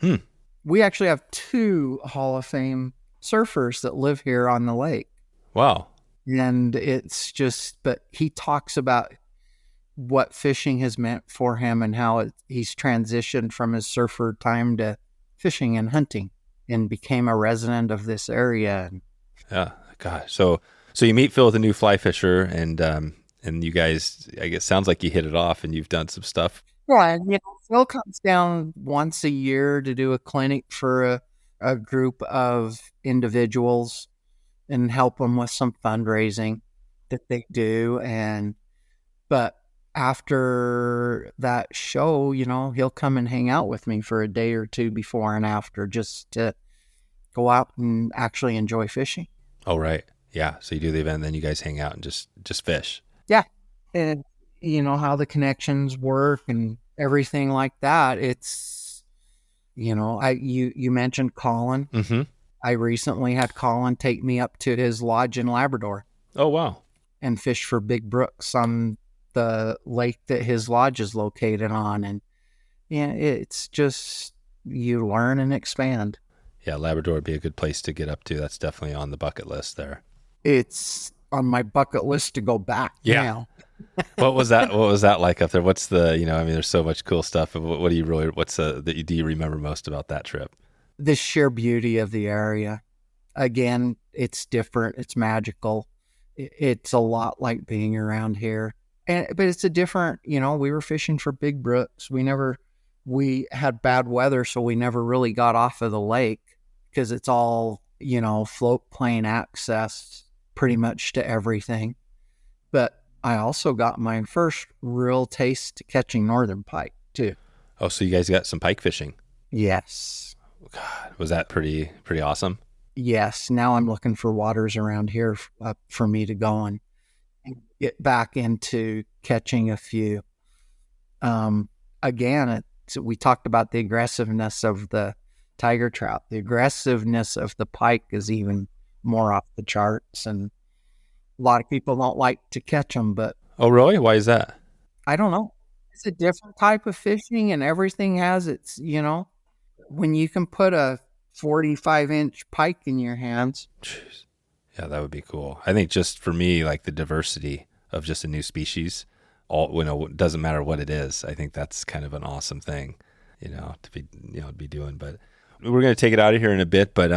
We actually have 2 Hall of Fame surfers that live here on the lake. Wow. And it's just, but he talks about what fishing has meant for him and how he's transitioned from his surfer time to fishing and hunting and became a resident of this area. Yeah, gosh. So you meet Phil, the new fly fisher, and you guys, I guess, sounds like you hit it off and you've done some stuff. Right. Phil comes down once a year to do a clinic for a group of individuals and help them with some fundraising that they do. But after that show, he'll come and hang out with me for a day or two before and after, just to go out and actually enjoy fishing. Oh, right. Yeah. So you do the event, and then you guys hang out and just fish. Yeah. And how the connections work and everything like that. It's, you mentioned Colin. Mm-hmm. I recently had Colin take me up to his lodge in Labrador. Oh, wow. And fish for big brooks on the lake that his lodge is located on. And it's just, you learn and expand. Yeah, Labrador would be a good place to get up to. That's definitely on the bucket list there. It's on my bucket list to go back now. What was that like up there? What's the, there's so much cool stuff. What do you really, do you remember most about that trip? The sheer beauty of the area. Again, it's different. It's magical. It's a lot like being around here. But it's a different, we were fishing for big brooks. We had bad weather, so we never really got off of the lake because it's all, float plane access pretty much to everything. But I also got my first real taste to catching northern pike too. Oh, so you guys got some pike fishing. Yes. God, was that pretty awesome? Yes. Now I'm looking for waters around here for me to go and get back into catching a few. Again, we talked about the aggressiveness of the tiger trout. The aggressiveness of the pike is even more off the charts, and a lot of people don't like to catch them, but Oh, really? Why is that? I don't know. It's a different type of fishing, and everything has its, when you can put a 45-inch pike in your hands. Jeez. Yeah, that would be cool. I think just for me, like the diversity of just a new species, it doesn't matter what it is. I think that's kind of an awesome thing, to be doing. But we're going to take it out of here in a bit. But,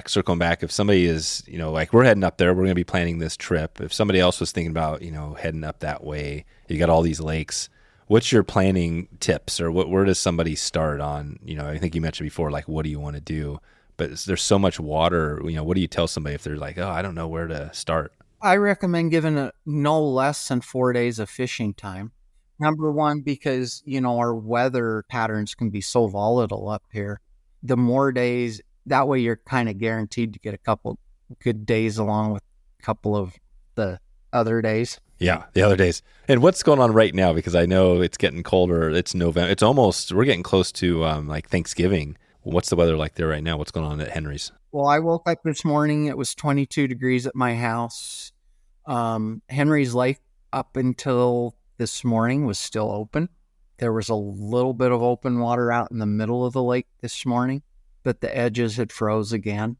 circling back, if somebody is, like we're heading up there, we're going to be planning this trip. If somebody else was thinking about, heading up that way, you got all these lakes. What's your planning tips, or where does somebody start on, I think you mentioned before, like, what do you want to do? But there's so much water, what do you tell somebody if they're like, oh, I don't know where to start? I recommend giving it no less than 4 days of fishing time. Number one, because, our weather patterns can be so volatile up here. The more days, that way you're kind of guaranteed to get a couple good days along with a couple of the other days. Yeah, the other days. And what's going on right now? Because I know it's getting colder. It's November. We're getting close to like Thanksgiving. What's the weather like there right now? What's going on at Henrys? Well, I woke up this morning. It was 22 degrees at my house. Henrys Lake up until this morning was still open. There was a little bit of open water out in the middle of the lake this morning, but the edges had froze again.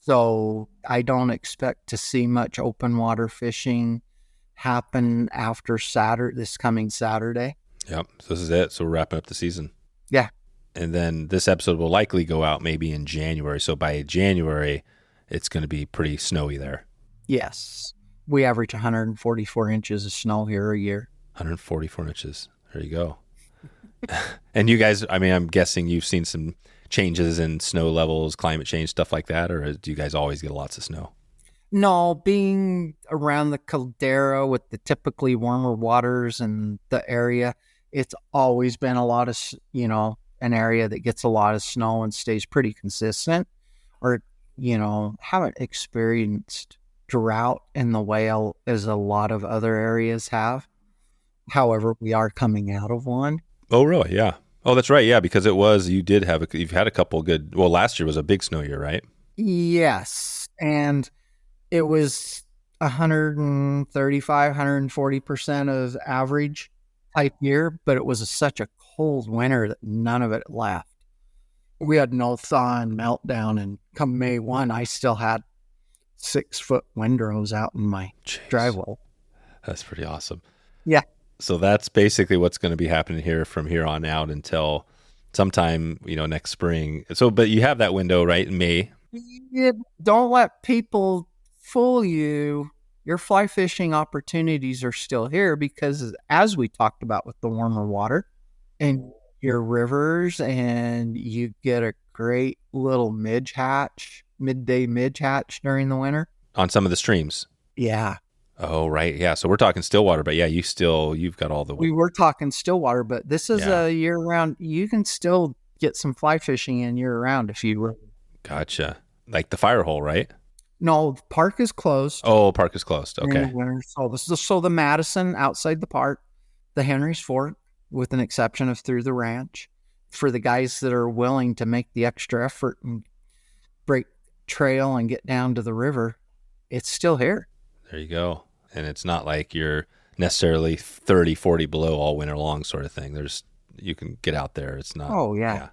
So I don't expect to see much open water fishing happen after this coming Saturday. Yep. So this is it. So we're wrapping up the season. Yeah. And then this episode will likely go out maybe in January. So by January, it's going to be pretty snowy there. Yes. We average 144 inches of snow here a year. 144 inches. There you go. And you guys, I'm guessing you've seen some changes in snow levels, climate change, stuff like that, or do you guys always get lots of snow? No, being around the caldera with the typically warmer waters in the area, it's always been a lot of, an area that gets a lot of snow and stays pretty consistent, or, haven't experienced drought in the way as a lot of other areas have. However, we are coming out of one. Oh, really? Yeah. Oh, that's right. Yeah, because you've had a couple good, well, last year was a big snow year, right? Yes. And it was 135, 140% of average type year, but it was such a cold winter that none of it left. We had no thaw and meltdown, and come May 1, I still had 6-foot windrows out in my driveway. That's pretty awesome. Yeah. So that's basically what's going to be happening here from here on out until sometime, next spring. So, but you have that window, right, in May? Don't let people fool you. Your fly fishing opportunities are still here because, as we talked about with the warmer water and your rivers, and you get a great little midday midge hatch during the winter. On some of the streams? Yeah. Oh, right. Yeah. So we're talking Stillwater, but yeah, you've got all the... We were talking Stillwater, but this is a year-round. You can still get some fly fishing in year-round if you were. Gotcha. Like the fire hole, right? No, the park is closed. Oh, park is closed. Okay. So the Madison outside the park, the Henrys Fort, with an exception of through the ranch, for the guys that are willing to make the extra effort and break trail and get down to the river, it's still here. There you go. And it's not like you're necessarily 30, 40 below all winter long sort of thing. You can get out there. It's not. Oh, yeah.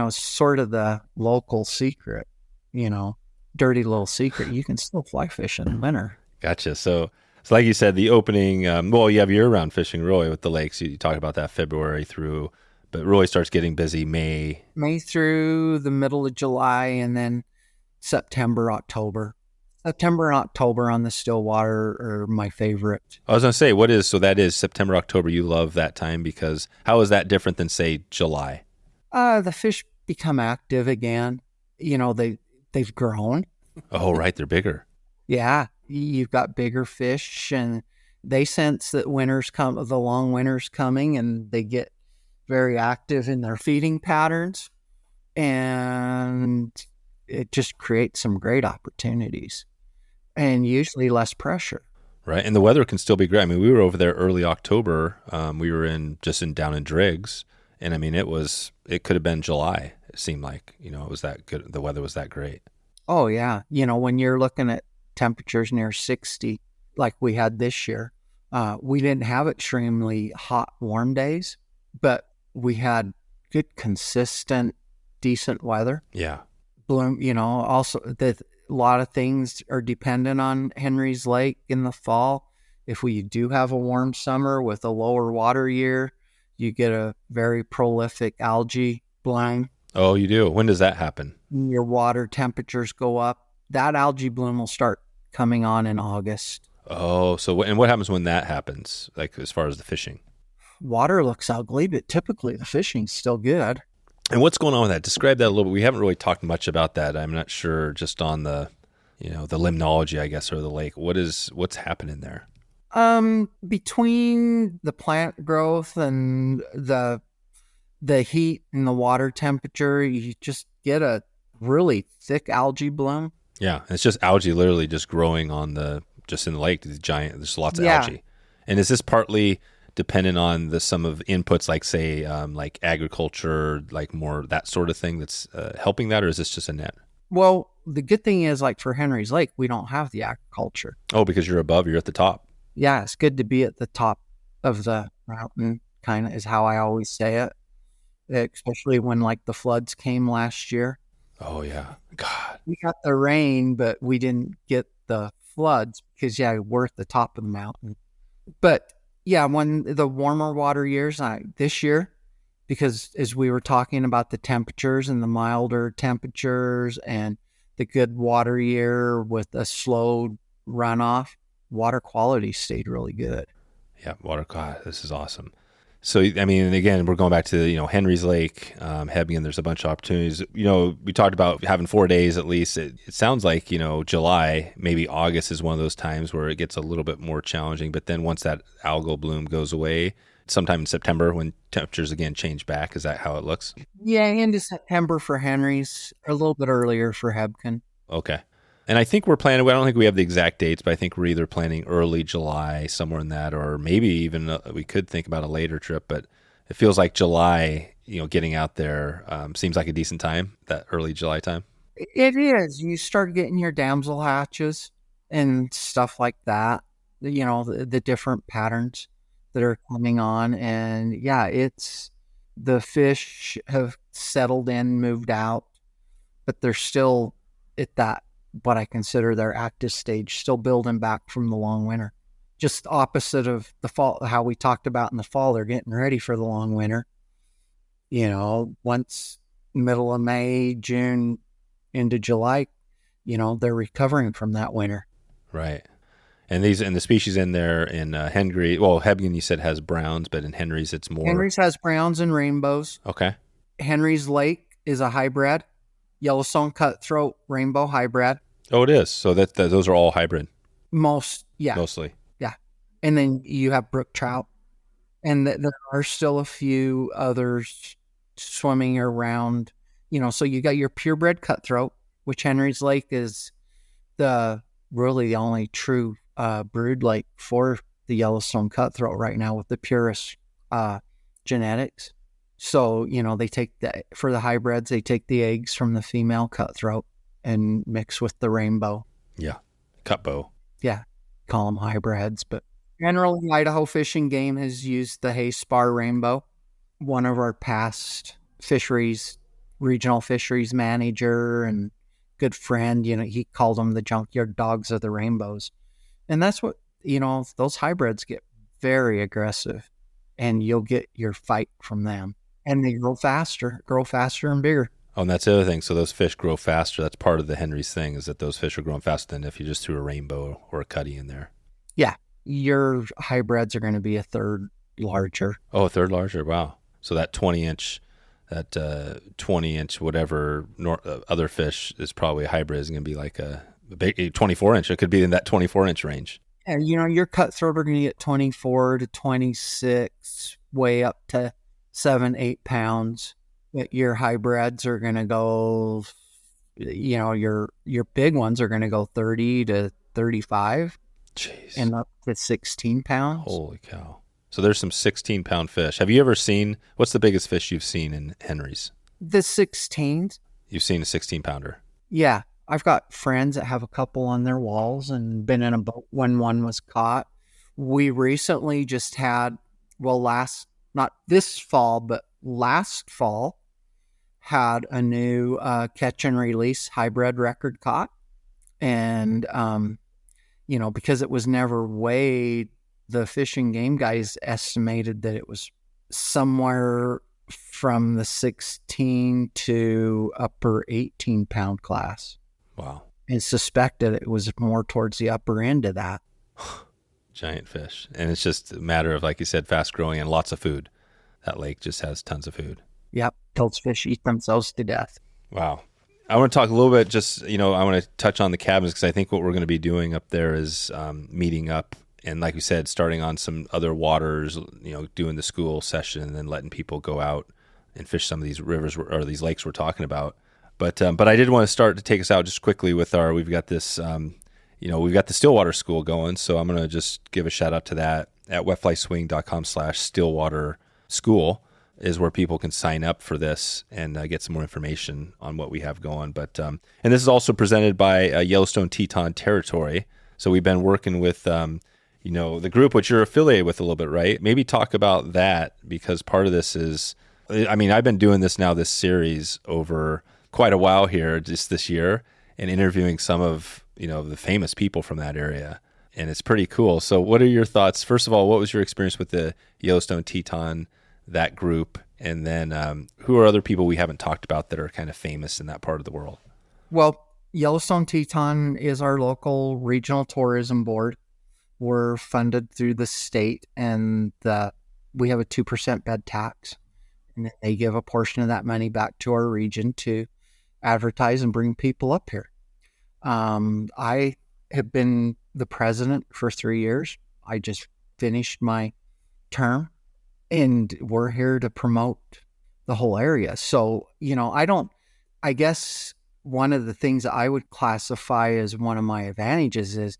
Sort of the local secret, dirty little secret. You can still fly fish in winter. Gotcha. So like you said, the opening, you have year-round fishing really with the lakes. You talk about that February through, but really starts getting busy May through the middle of July, and then September, October. September and October on the Stillwater are my favorite. I was going to say, that is September, October. You love that time because how is that different than, say, July? The fish become active again. They've grown. Oh, right. They're bigger. Yeah, you've got bigger fish, and they sense that the long winter's coming, and they get very active in their feeding patterns, and it just creates some great opportunities and usually less pressure. Right. And the weather can still be great. I mean, we were over there early October. We were down in Driggs. And I mean, it could have been July. It seemed like, it was that good. The weather was that great. Oh, yeah. When you're looking at temperatures near 60, like we had this year, we didn't have extremely hot, warm days, but we had good, consistent, decent weather. Yeah. Bloom, also a lot of things are dependent on Henrys Lake in the fall. If we do have a warm summer with a lower water year, you get a very prolific algae bloom. Oh, you do? When does that happen? Your water temperatures go up. That algae bloom will start coming on in August. Oh, and what happens when that happens, like as far as the fishing? Water looks ugly, but typically the fishing's still good. And what's going on with that? Describe that a little bit. We haven't really talked much about that. I'm not sure just on the limnology, I guess, or the lake. What's happening there? Between the plant growth and the heat and the water temperature, you just get a really thick algae bloom. Yeah, it's just algae literally just growing just in the lake. There's lots of algae. And is this partly dependent on some of the inputs, like say, like agriculture, like more that sort of thing that's helping that, or is this just a net? Well, the good thing is, like for Henrys Lake, we don't have the agriculture. Oh, because you're at the top. Yeah, it's good to be at the top of the mountain, kind of is how I always say it, especially when like the floods came last year. Oh, yeah. God. We got the rain, but we didn't get the floods because, we're at the top of the mountain. But, when the warmer water years, this year, because as we were talking about the temperatures and the milder temperatures and the good water year with a slow runoff, water quality stayed really good. Yeah, water. God, this is awesome. So, I mean, again, we're going back to, Henrys Lake, Hebgen, there's a bunch of opportunities. We talked about having 4 days at least. It sounds like, July, maybe August is one of those times where it gets a little bit more challenging. But then once that algal bloom goes away, sometime in September when temperatures again change back, is that how it looks? Yeah, into September for Henrys, a little bit earlier for Hebgen. Okay. And I think we're planning, I don't think we have the exact dates, but I think we're either planning early July, somewhere in that, or maybe even we could think about a later trip, but it feels like July, getting out there seems like a decent time, that early July time. It is. You start getting your damsel hatches and stuff like that, the different patterns that are coming on. And it's the fish have settled in, moved out, but they're still at that, what I consider their active stage, still building back from the long winter. Just opposite of the fall, how we talked about in the fall, they're getting ready for the long winter. Once middle of May, June into July, they're recovering from that winter. Right. And the species in there in Hebgen, you said has browns, but in Henrys it's more. Henrys has browns and rainbows. Okay. Henrys Lake is a hybrid. Yellowstone cutthroat rainbow hybrid. Oh, it is. So those are all hybrid. Mostly. Yeah. And then you have brook trout, and there are still a few others swimming around. So you got your purebred cutthroat, which Henrys Lake is really the only true brood lake for the Yellowstone cutthroat right now with the purest genetics. So, they take for the hybrids, they take the eggs from the female cutthroat and mix with the rainbow. Yeah. Cutbow. Yeah. Call them hybrids. But generally, Idaho Fish and Game has used the hay spar rainbow. One of our past regional fisheries manager and good friend, he called them the junkyard dogs of the rainbows. And that's what, those hybrids get very aggressive, and you'll get your fight from them. And they grow faster and bigger. Oh, and that's the other thing. So those fish grow faster. That's part of the Henrys thing, is that those fish are growing faster than if you just threw a rainbow or a cutty in there. Yeah. Your hybrids are going to be a third larger. Oh, a third larger. Wow. So that 20-inch, whatever other fish is probably a hybrid, is going to be like big 24-inch. It could be in that 24-inch range. And, your cutthroat are going to get 24 to 26, way up to 7-8 pounds. But your hybrids are going to go, your big ones are going to go 30 to 35. Jeez. And up to 16 pounds. Holy cow. So there's some 16-pound fish. Have you ever seen, what's the biggest fish you've seen in Henry's? The 16s. You've seen a 16-pounder? Yeah. I've got friends that have a couple on their walls and been in a boat when one was caught. We recently just had, not this fall, but last fall, had a new catch and release hybrid record caught. And, because it was never weighed, the Fish and Game guys estimated that it was somewhere from the 16 to upper 18-pound class. Wow. And suspected it was more towards the upper end of that. Giant fish. And it's just a matter of, like you said, fast growing and lots of food. That lake just has tons of food. Yep. Those fish eat themselves to death. Wow. I want to talk a little bit, I want to touch on the cabins, because I think what we're going to be doing up there is meeting up and, like you said, starting on some other waters, doing the school session and then letting people go out and fish some of these rivers or these lakes we're talking about. But I did want to start to take us out just quickly with we've got this, we've got the Stillwater School going. So I'm going to just give a shout out to that at wetflyswing.com/Stillwater School. Is where people can sign up for this and get some more information on what we have going. But and this is also presented by Yellowstone Teton Territory. So we've been working with, the group which you're affiliated with a little bit, right? Maybe talk about that, because part of this is, I've been doing this series over quite a while here, just this year, and interviewing some of, the famous people from that area. And it's pretty cool. So what are your thoughts? First of all, what was your experience with the Yellowstone Teton, that group, and then who are other people we haven't talked about that are kind of famous in that part of the world? Well, Yellowstone Teton is our local regional tourism board. We're funded through the state, and we have a 2% bed tax, and they give a portion of that money back to our region to advertise and bring people up here. I have been the president for 3 years. I just finished my term. And we're here to promote the whole area. So, I guess one of the things I would classify as one of my advantages is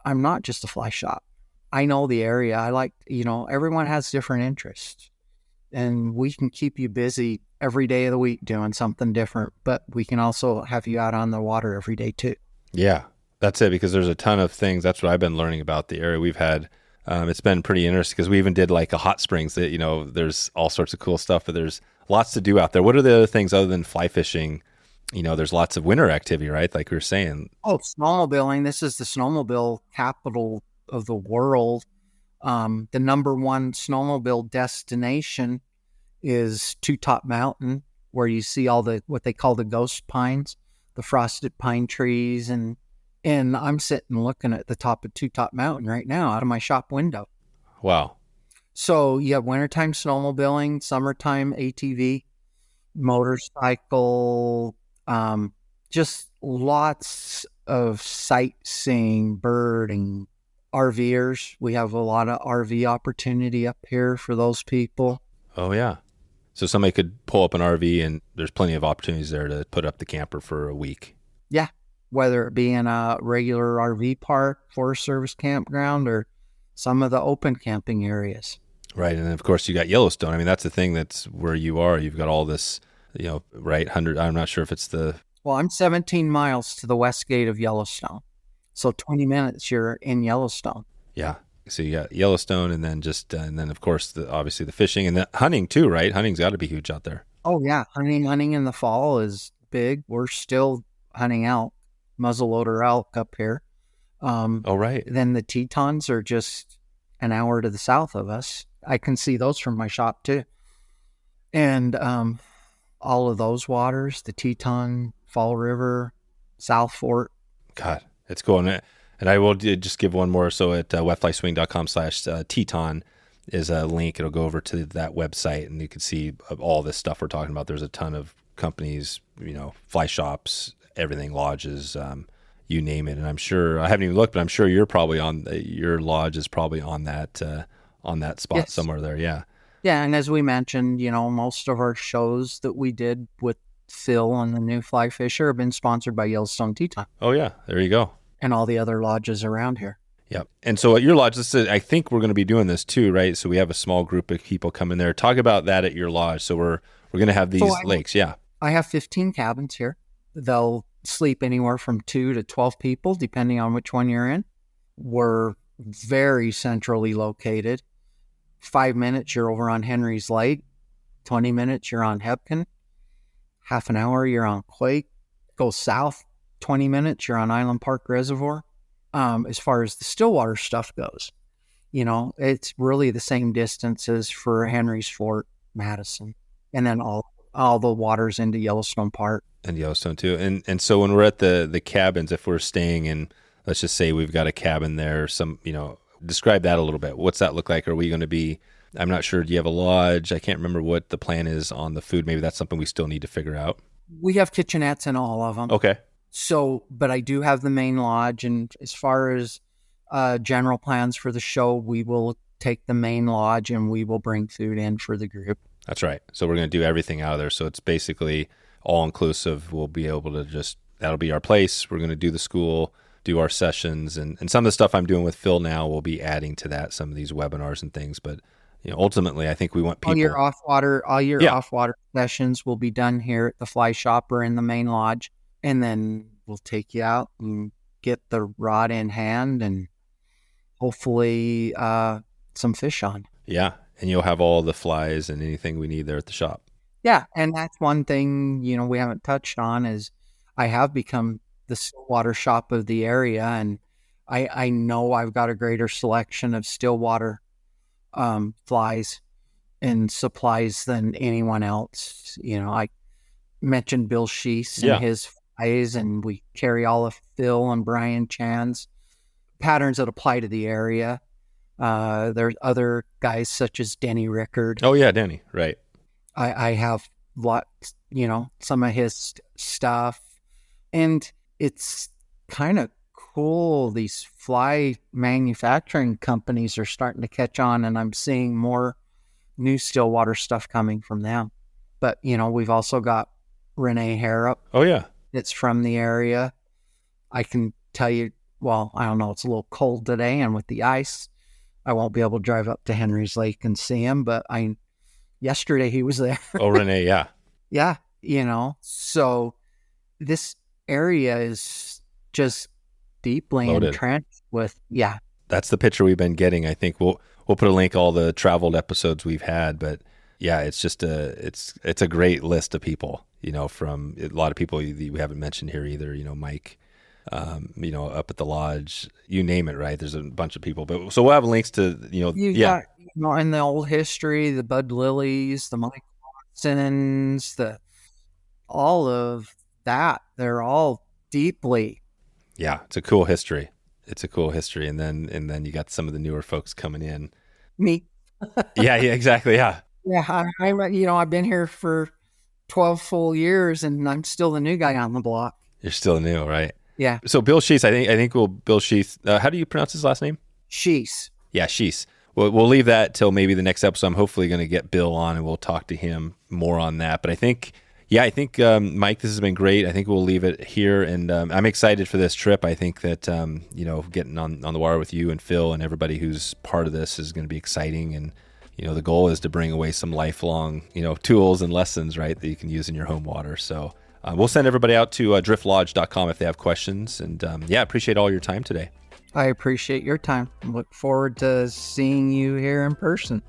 I'm not just a fly shop. I know the area. I like, everyone has different interests. And we can keep you busy every day of the week doing something different, but we can also have you out on the water every day too. Yeah, that's it, because there's a ton of things. That's what I've been learning about the area. We've had it's been pretty interesting, because we even did like a hot springs that, there's all sorts of cool stuff, but there's lots to do out there. What are the other things other than fly fishing? There's lots of winter activity, right? Like we were saying. Oh, snowmobiling. This is the snowmobile capital of the world. The number one snowmobile destination is Two Top Mountain, where you see all what they call the ghost pines, the frosted pine trees, and I'm sitting looking at the top of Two Top Mountain right now out of my shop window. Wow. So you have wintertime snowmobiling, summertime ATV, motorcycle, just lots of sightseeing, birding, RVers. We have a lot of RV opportunity up here for those people. Oh, yeah. So somebody could pull up an RV, and there's plenty of opportunities there to put up the camper for a week. Yeah. Whether it be in a regular RV park, Forest Service campground, or some of the open camping areas. Right. And then, of course, you got Yellowstone. I mean, that's the thing, that's where you are. You've got all this, right, 100, I'm not sure if it's Well, I'm 17 miles to the west gate of Yellowstone. So 20 minutes, you're in Yellowstone. Yeah. So you got Yellowstone, and then and then, of course, obviously the fishing and the hunting too, right? Hunting's got to be huge out there. Oh, yeah. Hunting in the fall is big. We're still hunting elk, muzzleloader elk up here. Oh, right. Then the Tetons are just an hour to the south of us. I can see those from my shop too. And all of those waters, the Teton, Fall River, South Fork. God, it's cool. And I will just give one more. So at wetflyswing.com/Teton is a link. It'll go over to that website, and you can see all this stuff we're talking about. There's a ton of companies, fly shops, everything, lodges, you name it. And I'm sure, I haven't even looked, but I'm sure you're probably your lodge is probably on that spot Yes. somewhere there. Yeah. Yeah, and as we mentioned, most of our shows that we did with Phil and the new fly fisher have been sponsored by Yellowstone Teton Oh yeah, there you go. and all the other lodges around here. Yep. And so at your lodge, I think we're going to be doing this too, right? So we have a small group of people come in there. Talk about that at your lodge. So we're going to have these lakes. Yeah. I have 15 cabins here. They'll sleep anywhere from 2 to 12 people, depending on which one you're in. We're very centrally located. 5 minutes, you're over on Henrys Lake. 20 minutes, you're on Hebgen. Half an hour, you're on Quake. Go south, 20 minutes, you're on Island Park Reservoir. As far as the stillwater stuff goes, it's really the same distances for Henry's Fort, Madison, and then all the waters into Yellowstone Park. And Yellowstone too. And so when we're at the cabins, if we're staying in, let's just say we've got a cabin there, describe that a little bit. What's that look like? Are we going to be, I'm not sure, do you have a lodge? I can't remember what the plan is on the food. Maybe that's something we still need to figure out. We have kitchenettes in all of them. Okay. So, but I do have the main lodge, and as far as general plans for the show, we will take the main lodge and we will bring food in for the group. That's right. So we're going to do everything out of there. So it's basically all inclusive. We'll be able to that'll be our place. We're going to do the school, do our sessions, and some of the stuff I'm doing with Phil now will be adding to that, some of these webinars and things. But ultimately, I think we want people. All your off-water sessions will be done here at the fly shop or in the main lodge. And then we'll take you out and get the rod in hand and hopefully some fish on. Yeah. And you'll have all the flies and anything we need there at the shop. Yeah. And that's one thing, we haven't touched on is I have become the stillwater shop of the area. And I know I've got a greater selection of stillwater flies and supplies than anyone else. I mentioned Bill Schiess and his flies, and we carry all of Phil and Brian Chan's patterns that apply to the area. There's other guys such as Denny Rickard. Oh yeah, Denny, right. I have lots, some of his stuff, and it's kind of cool. These fly manufacturing companies are starting to catch on, and I'm seeing more new stillwater stuff coming from them. But, we've also got Renee Harrop. Oh yeah. It's from the area. I can tell you, well, I don't know, it's a little cold today, and with the ice, I won't be able to drive up to Henrys Lake and see him, but yesterday he was there. Oh, Renee, yeah. Yeah, so this area is just deeply loaded. Entrenched with, That's the picture we've been getting. I think we'll put a link all the traveled episodes we've had, but yeah, it's just it's a great list of people, from a lot of people we haven't mentioned here either, Mike, up at the lodge, you name it, right? There's a bunch of people, but so we'll have links to, got, in the old history, the Bud Lillies, the Mike Watsons, all of that, they're all deeply. Yeah. It's a cool history. And then you got some of the newer folks coming in. Me. Yeah, exactly. Yeah. Yeah. I've been here for 12 full years and I'm still the new guy on the block. You're still new, right? Yeah. So Bill Schiess, I think Bill Schiess, how do you pronounce his last name? Schiess. Yeah, Schiess. We'll leave that till maybe the next episode. I'm hopefully going to get Bill on and we'll talk to him more on that. But I think Mike, this has been great. I think we'll leave it here, and I'm excited for this trip. I think that getting on the water with you and Phil and everybody who's part of this is going to be exciting. And the goal is to bring away some lifelong tools and lessons, right, that you can use in your home water. So we'll send everybody out to driftlodge.com if they have questions. And appreciate all your time today. I appreciate your time. Look forward to seeing you here in person.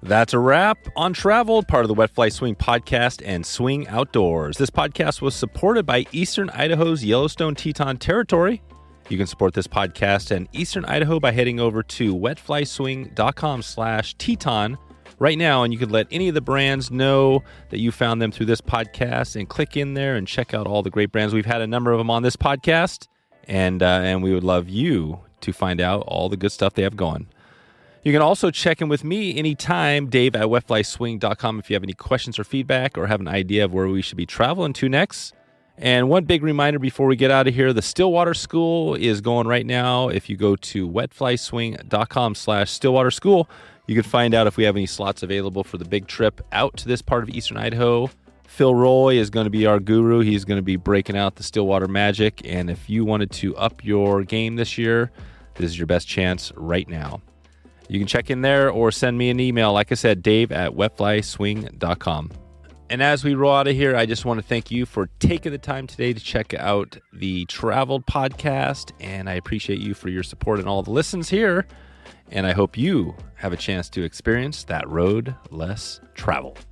That's a wrap on Traveled, part of the Wet Fly Swing podcast and Swing Outdoors. This podcast was supported by Eastern Idaho's Yellowstone Teton Territory. You can support this podcast and Eastern Idaho by heading over to wetflyswing.com/Teton right now, and you can let any of the brands know that you found them through this podcast and click in there and check out all the great brands. We've had a number of them on this podcast, and we would love you to find out all the good stuff they have going. You can also check in with me anytime, Dave at wetflyswing.com, if you have any questions or feedback or have an idea of where we should be traveling to next. And one big reminder before we get out of here, the Stillwater School is going right now. If you go to wetflyswing.com/Stillwater School, you can find out if we have any slots available for the big trip out to this part of eastern Idaho. Phil Roy is going to be our guru. He's going to be breaking out the Stillwater magic. And if you wanted to up your game this year, this is your best chance right now. You can check in there or send me an email. Like I said, dave@wetflyswing.com. And as we roll out of here, I just want to thank you for taking the time today to check out the Traveled podcast. And I appreciate you for your support and all the listens here. And I hope you have a chance to experience that road less traveled.